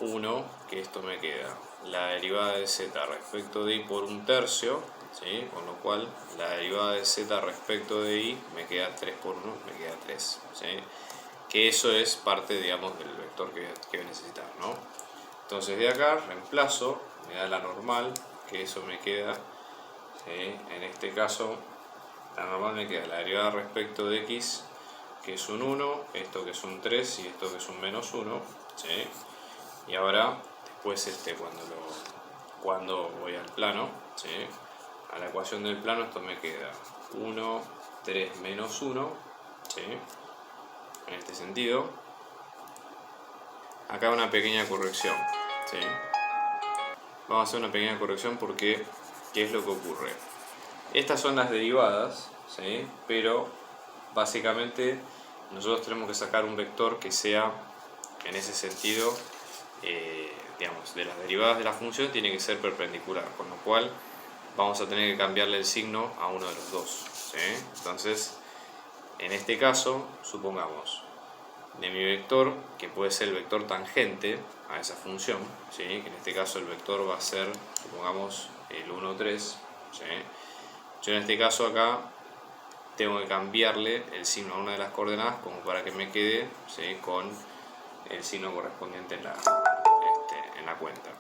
1, que esto me queda la derivada de z respecto de y por un tercio, ¿sí? Con lo cual la derivada de z respecto de y me queda 3 por 1, me queda 3, ¿sí? Que eso es parte, digamos, del vector que voy a necesitar, ¿no? Entonces de acá reemplazo, me da la normal, que eso me queda, ¿sí? En este caso la normal me queda la derivada respecto de x, que es un 1, esto que es un 3 y esto que es un menos 1, ¿sí? Y ahora, después cuando voy al plano, ¿sí? A la ecuación del plano esto me queda 1, 3 menos 1, ¿sí? En este sentido. Acá una pequeña corrección, ¿sí? Vamos a hacer una pequeña corrección porque ¿qué es lo que ocurre? Estas son las derivadas, ¿sí? Pero básicamente nosotros tenemos que sacar un vector que sea, en ese sentido, digamos, de las derivadas de la función tiene que ser perpendicular, con lo cual vamos a tener que cambiarle el signo a uno de los dos, ¿sí? Entonces, en este caso, supongamos, de mi vector, que puede ser el vector tangente a esa función, ¿sí? Que en este caso el vector va a ser, supongamos, el 1, 3, ¿sí? Yo en este caso acá tengo que cambiarle el signo a una de las coordenadas como para que me quede, ¿sí? Con el signo correspondiente en la cuenta.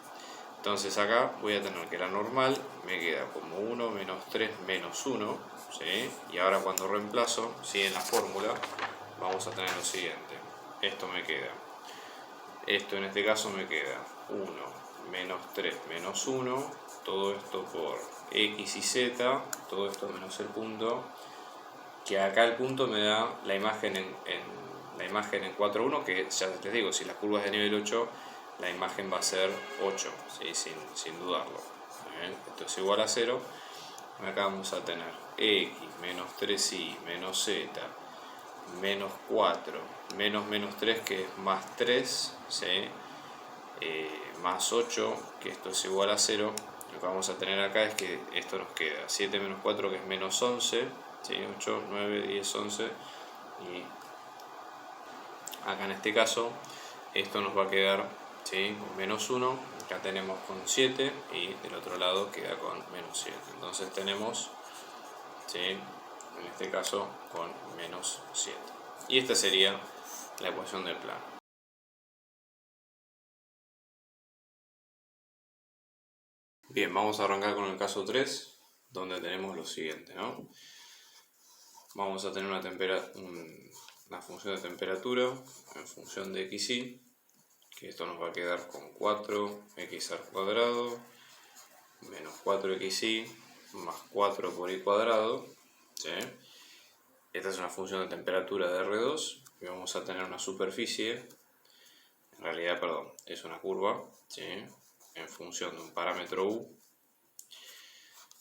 Entonces acá voy a tener que la normal me queda como 1 menos 3 menos 1, ¿sí? Y ahora cuando reemplazo, ¿sí? En la fórmula vamos a tener lo siguiente. Esto me queda, esto en este caso me queda 1 menos 3 menos 1, todo esto por x y z, todo esto menos el punto, que acá el punto me da la imagen en 4,1, que ya les digo, si la curva es de nivel 8, la imagen va a ser 8, ¿sí? sin dudarlo. Esto es igual a 0. Acá vamos a tener x menos 3y menos z menos 4 menos 3, que es más 3, ¿sí? Más 8, que esto es igual a 0. Lo que vamos a tener acá es que esto nos queda 7 menos 4, que es menos 11, ¿sí? 8, 9, 10, 11, y acá en este caso esto nos va a quedar, ¿sí? Con menos 1, acá tenemos con 7 y del otro lado queda con menos 7. Entonces tenemos, ¿sí? En este caso con menos 7. Y esta sería la ecuación del plano. Bien, vamos a arrancar con el caso 3, donde tenemos lo siguiente, ¿no? Vamos a tener una función de temperatura en función de xy, que esto nos va a quedar con 4x al cuadrado menos 4xy más 4 por y cuadrado, ¿sí? Esta es una función de temperatura de R2 y vamos a tener una superficie, en realidad, perdón, es una curva, ¿sí? En función de un parámetro u,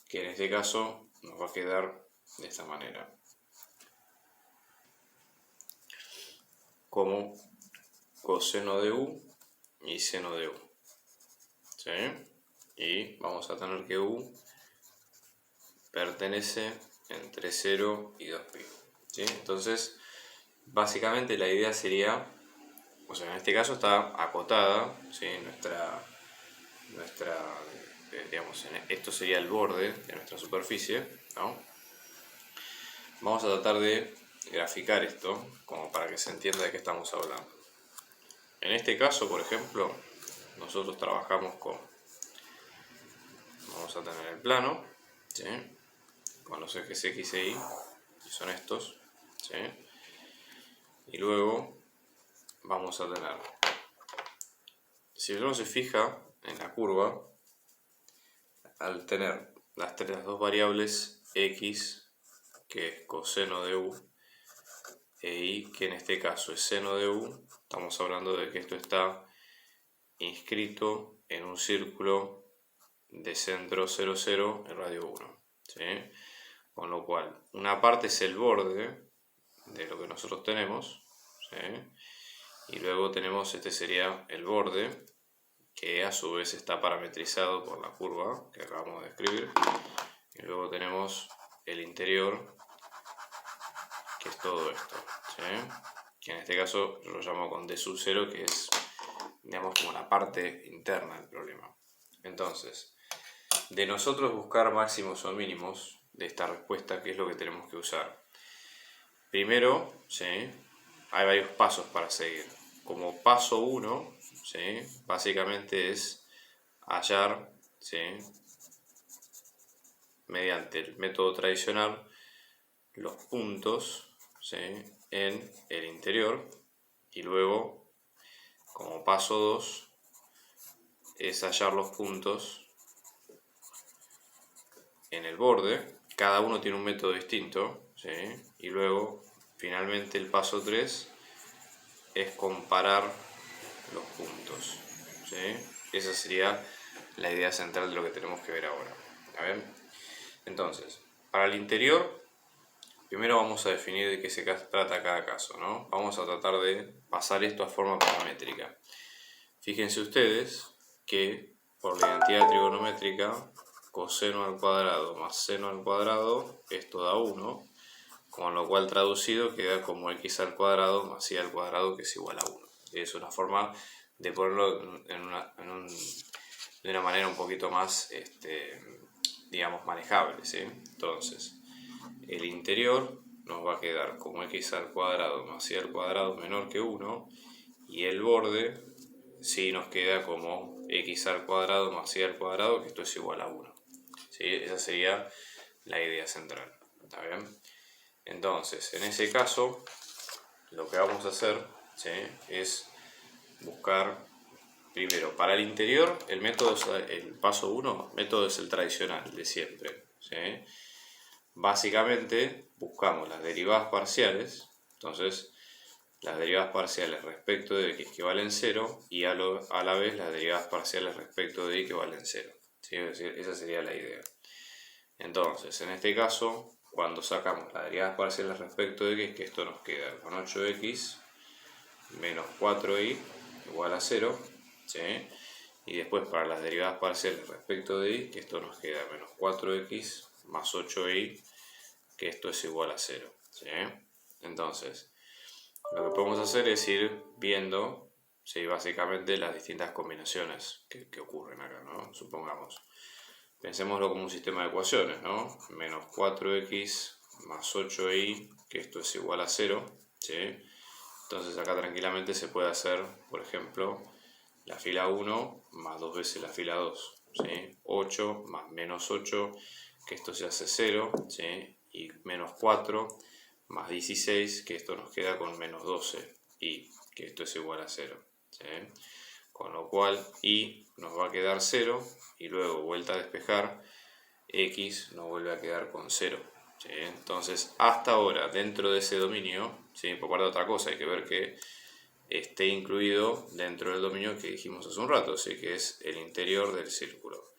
que en este caso nos va a quedar de esta manera, como coseno de u y seno de u, ¿sí? Y vamos a tener que u pertenece entre 0 y 2pi, ¿sí? Entonces, básicamente la idea sería, o sea, en este caso está acotada, ¿sí? Digamos, esto sería el borde de nuestra superficie, ¿no? Vamos a tratar de graficar esto como para que se entienda de qué estamos hablando. En este caso, por ejemplo, nosotros trabajamos vamos a tener el plano, ¿sí? Con los ejes x e y, que son estos, ¿sí? Y luego vamos a tener, si uno se fija en la curva, al tener las dos variables x, que es coseno de u, e y, que en este caso es seno de u, estamos hablando de que esto está inscrito en un círculo de centro 0, 0 en radio 1, ¿sí? Con lo cual, una parte es el borde de lo que nosotros tenemos, ¿sí? Y luego tenemos, este sería el borde, que a su vez está parametrizado por la curva que acabamos de escribir. Y luego tenemos el interior, que es todo esto, ¿sí? Que en este caso yo lo llamo con d sub 0, que es, digamos, como la parte interna del problema. Entonces, de nosotros buscar máximos o mínimos de esta respuesta, ¿qué es lo que tenemos que usar? Primero, ¿sí?, hay varios pasos para seguir. Como paso 1, ¿sí?, básicamente es hallar, ¿sí?, mediante el método tradicional, los puntos, ¿sí?, en el interior. Y luego, como paso 2, es hallar los puntos en el borde. Cada uno tiene un método distinto, ¿sí? Y luego, finalmente, el paso 3 es comparar los puntos, ¿sí? Esa sería la idea central de lo que tenemos que ver ahora. ¿Está bien? Entonces, para el interior, primero vamos a definir de qué se trata cada caso, ¿no? Vamos a tratar de pasar esto a forma paramétrica. Fíjense ustedes que por la identidad trigonométrica, coseno al cuadrado más seno al cuadrado, esto da 1, con lo cual traducido queda como x al cuadrado más y al cuadrado, que es igual a 1. Es una forma de ponerlo de una manera un poquito más, digamos, manejable, ¿sí? Entonces, el interior nos va a quedar como x al cuadrado más y al cuadrado menor que 1, y el borde sí nos queda como x al cuadrado más y al cuadrado, que esto es igual a 1. ¿Sí? Esa sería la idea central. ¿Está bien? Entonces, en ese caso, lo que vamos a hacer, ¿sí?, es buscar, primero, para el interior, el método, el paso 1, método es el tradicional de siempre, ¿sí? Básicamente, buscamos las derivadas parciales. Entonces, las derivadas parciales respecto de x que valen 0, y a la vez las derivadas parciales respecto de y que valen 0. ¿Sí? Es decir, esa sería la idea. Entonces, en este caso, cuando sacamos las derivadas parciales respecto de x, que esto nos queda con 8x menos 4y igual a 0, ¿sí? Y después para las derivadas parciales respecto de y, que esto nos queda menos 4x más 8y, que esto es igual a 0, ¿sí? Entonces, lo que podemos hacer es ir viendo, ¿sí?, básicamente las distintas combinaciones que ocurren acá, ¿no? Supongamos, pensémoslo como un sistema de ecuaciones, ¿no? Menos 4x más 8y, que esto es igual a 0, ¿sí? Entonces acá tranquilamente se puede hacer, por ejemplo, la fila 1 más 2 veces la fila 2, ¿sí? 8 más menos 8, que esto se hace 0, ¿sí? Y menos 4 más 16, que esto nos queda con menos 12, y que esto es igual a 0, ¿sí? Con lo cual y nos va a quedar 0, y luego vuelta a despejar, x nos vuelve a quedar con 0. ¿Sí? Entonces, hasta ahora, dentro de ese dominio, ¿sí?, por parte de otra cosa, hay que ver que esté incluido dentro del dominio que dijimos hace un rato, ¿sí?, que es el interior del círculo.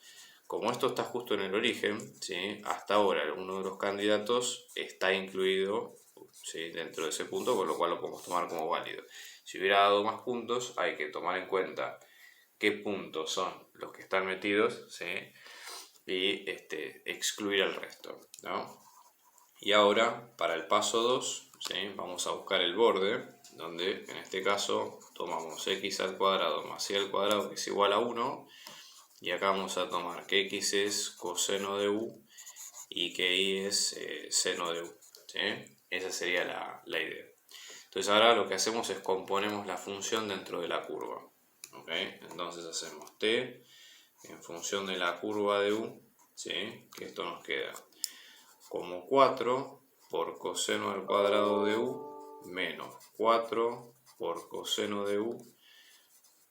Como esto está justo en el origen, ¿sí?, hasta ahora uno de los candidatos está incluido, ¿sí?, dentro de ese punto, con lo cual lo podemos tomar como válido. Si hubiera dado más puntos, hay que tomar en cuenta qué puntos son los que están metidos, ¿sí?, y excluir el resto, ¿no? Y ahora, para el paso 2, ¿sí?, vamos a buscar el borde, donde en este caso tomamos x al cuadrado más y al cuadrado, que es igual a 1, y acá vamos a tomar que x es coseno de u y que y es seno de u, ¿sí? Esa sería la idea. Entonces ahora lo que hacemos es componemos la función dentro de la curva, ¿ok? Entonces hacemos t en función de la curva de u, ¿sí?, que esto nos queda como 4 por coseno al cuadrado de u menos 4 por coseno de u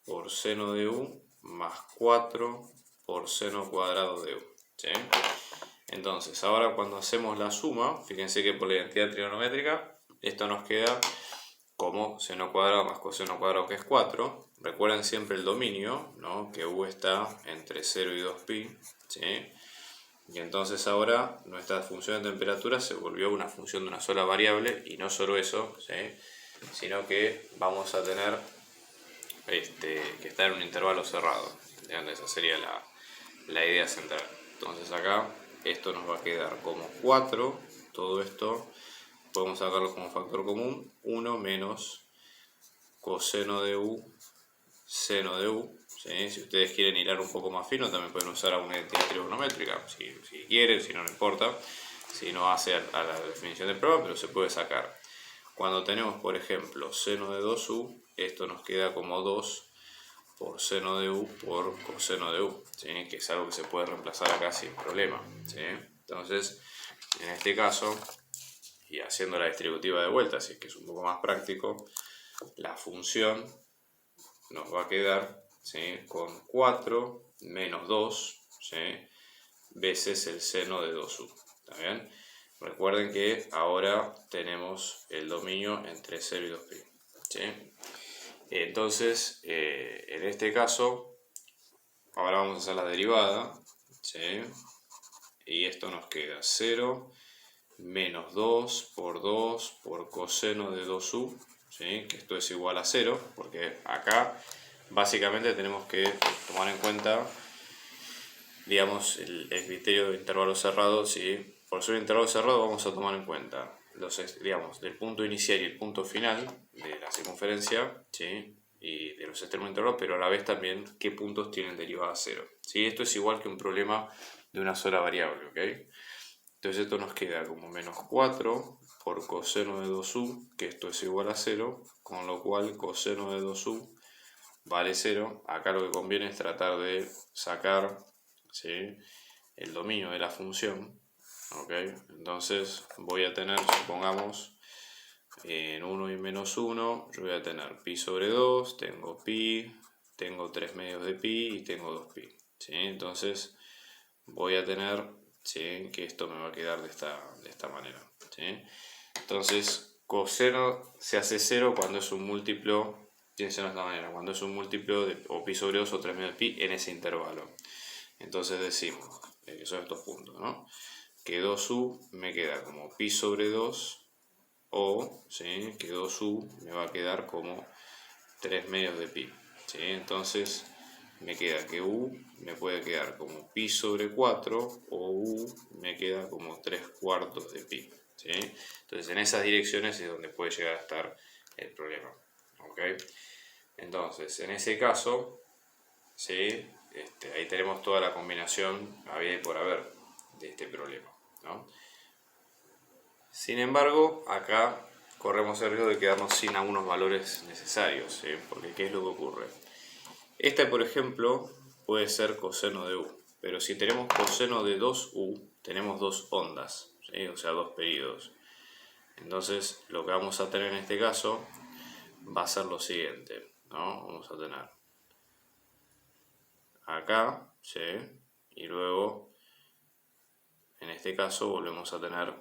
por seno de u más 4 por seno cuadrado de u. ¿Sí? Entonces, ahora cuando hacemos la suma, fíjense que por la identidad trigonométrica, esto nos queda como seno cuadrado más coseno cuadrado, que es 4. Recuerden siempre el dominio, ¿no? Que u está entre 0 y 2pi. ¿Sí? Y entonces ahora nuestra función de temperatura se volvió una función de una sola variable, y no solo eso, ¿sí? Sino que vamos a tener que estar en un intervalo cerrado. Esa sería la idea central. Entonces acá esto nos va a quedar como 4, todo esto podemos sacarlo como factor común, 1 menos coseno de u, seno de u. ¿Sí? Si ustedes quieren hilar un poco más fino, también pueden usar una identidad trigonométrica, si quieren, si no, no importa, si no hace a la definición de prueba, pero se puede sacar. Cuando tenemos, por ejemplo, seno de 2u, esto nos queda como 2 por seno de u por coseno de u, ¿sí? Que es algo que se puede reemplazar acá sin problema. ¿Sí? Entonces, en este caso, y haciendo la distributiva de vuelta, así que es un poco más práctico, la función nos va a quedar, ¿sí?, con 4 menos 2, ¿sí?, veces el seno de 2u. ¿Está bien? Recuerden que ahora tenemos el dominio entre 0 y 2pi. ¿Sí? Entonces, en este caso, ahora vamos a hacer la derivada. ¿Sí? Y esto nos queda 0 menos 2 por coseno de 2u. ¿Sí? Que esto es igual a 0, porque acá básicamente tenemos que tomar en cuenta, digamos, el criterio de intervalo cerrado. ¿Sí? Por ser un intervalo cerrado vamos a tomar en cuenta digamos, del punto inicial y el punto final de la circunferencia, ¿sí?, y de los extremos intervalos, pero a la vez también qué puntos tienen derivada 0. ¿Sí? Esto es igual que un problema de una sola variable, ¿ok? Entonces esto nos queda como menos 4 por coseno de 2u, que esto es igual a 0, con lo cual coseno de 2u vale 0. Acá lo que conviene es tratar de sacar, ¿sí?, el dominio de la función. ¿Ok? Entonces voy a tener, supongamos, en 1 y menos 1, yo voy a tener pi sobre 2, tengo pi, tengo 3 medios de pi y tengo 2pi. ¿Sí? Entonces voy a tener, ¿sí?, que esto me va a quedar de esta manera. ¿Sí? Entonces coseno se hace 0 cuando es un múltiplo, piensen de esta manera, cuando es un múltiplo de o pi sobre 2 o 3 medios de pi en ese intervalo. Entonces decimos que son estos puntos, ¿no? Que 2u me queda como pi sobre 2, o, ¿sí?, que 2u me va a quedar como 3 medios de pi. ¿Sí? Entonces me queda que u me puede quedar como pi sobre 4, o u me queda como 3 cuartos de pi. ¿Sí? Entonces en esas direcciones es donde puede llegar a estar el problema. ¿Ok? Entonces en ese caso, ¿sí?, ahí tenemos toda la combinación habida y por haber de este problema, ¿no? Sin embargo, acá corremos el riesgo de quedarnos sin algunos valores necesarios, ¿sí? Porque ¿qué es lo que ocurre? Por ejemplo, puede ser coseno de u, pero si tenemos coseno de 2u, tenemos dos ondas, ¿sí? O sea, dos periodos. Entonces, lo que vamos a tener en este caso va a ser lo siguiente, ¿no? Vamos a tener acá, ¿sí?, y luego en este caso volvemos a tener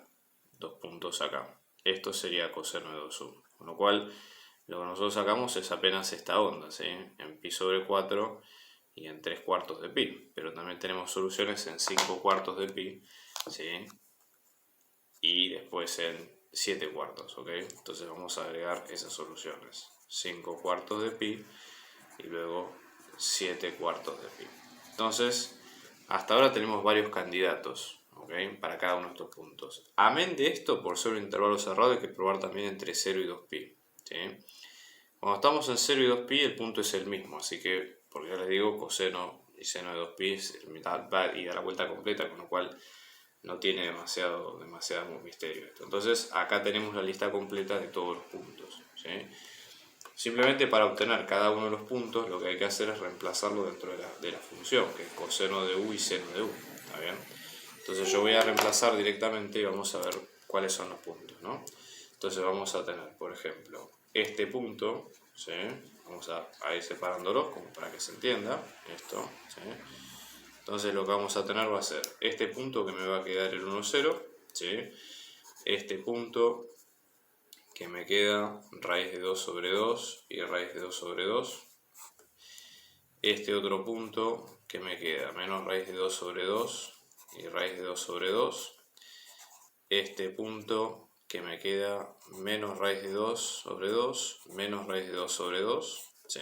dos puntos acá. Esto sería coseno de 2u, con lo cual lo que nosotros sacamos es apenas esta onda, ¿sí?, en pi sobre 4 y en 3 cuartos de pi, pero también tenemos soluciones en 5 cuartos de pi, ¿sí?, y después en 7 cuartos, ¿ok? Entonces vamos a agregar esas soluciones, 5 cuartos de pi y luego 7 cuartos de pi. Entonces, hasta ahora tenemos varios candidatos, ¿okay?, para cada uno de estos puntos. Amén de esto, por ser un intervalo cerrado, hay que probar también entre 0 y 2pi. ¿Sí? Cuando estamos en 0 y 2pi, el punto es el mismo, así que, porque ya les digo, coseno y seno de 2pi va y da la vuelta completa, con lo cual no tiene demasiado misterio esto. Entonces, acá tenemos la lista completa de todos los puntos. ¿Sí? Simplemente para obtener cada uno de los puntos, lo que hay que hacer es reemplazarlo dentro de la función, que es coseno de u y seno de u. ¿Está bien? Entonces yo voy a reemplazar directamente y vamos a ver cuáles son los puntos, ¿no? Entonces vamos a tener, por ejemplo, este punto, ¿sí? Vamos a ir separándolos como para que se entienda esto, ¿sí? Entonces lo que vamos a tener va a ser este punto que me va a quedar el 1, 0, ¿sí? Este punto que me queda raíz de 2 sobre 2 y raíz de 2 sobre 2. Este otro punto que me queda menos raíz de 2 sobre 2 y raíz de 2 sobre 2. Este punto que me queda menos raíz de 2 sobre 2, menos raíz de 2 sobre 2, ¿sí?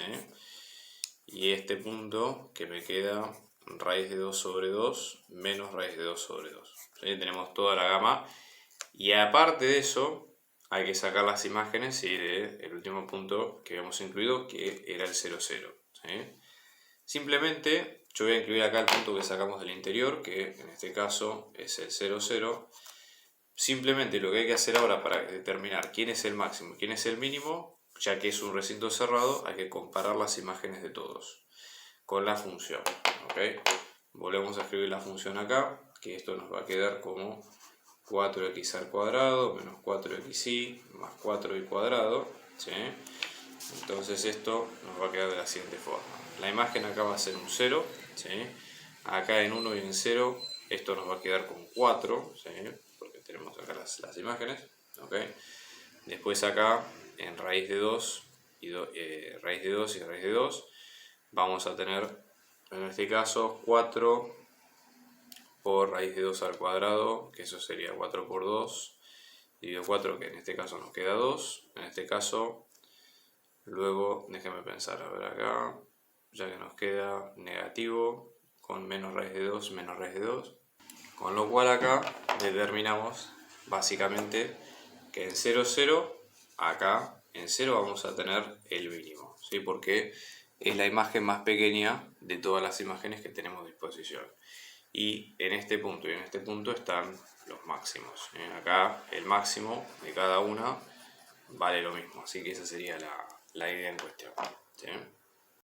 Y este punto que me queda raíz de 2 sobre 2, menos raíz de 2 sobre 2. ¿Sí? Tenemos toda la gama. Y aparte de eso, hay que sacar las imágenes del último punto que habíamos incluido, que era el 0, 0. ¿Sí? Simplemente yo voy a incluir acá el punto que sacamos del interior, que en este caso es el 0, 0. Simplemente lo que hay que hacer ahora para determinar quién es el máximo y quién es el mínimo, ya que es un recinto cerrado, hay que comparar las imágenes de todos con la función. ¿Okay? Volvemos a escribir la función acá, que esto nos va a quedar como 4x al cuadrado menos 4xy más 4y cuadrado, ¿sí? Entonces esto nos va a quedar de la siguiente forma. La imagen acá va a ser un 0, ¿sí? Acá en 1 y en 0 esto nos va a quedar con 4, ¿sí? Porque tenemos acá las imágenes, ¿okay? Después acá en raíz de 2 y raíz de 2 y raíz de 2 vamos a tener en este caso 4 por raíz de 2 al cuadrado, que eso sería 4 por 2 dividido 4, que en este caso nos queda 2. En este caso, luego, déjame pensar, a ver acá, ya que nos queda negativo con menos raíz de 2, menos raíz de 2. Con lo cual acá determinamos básicamente que en 0, 0, acá en 0 vamos a tener el mínimo, ¿sí? Porque es la imagen más pequeña de todas las imágenes que tenemos a disposición. Y en este punto y en este punto están los máximos. Acá el máximo de cada una vale lo mismo, así que esa sería la idea en cuestión, ¿sí?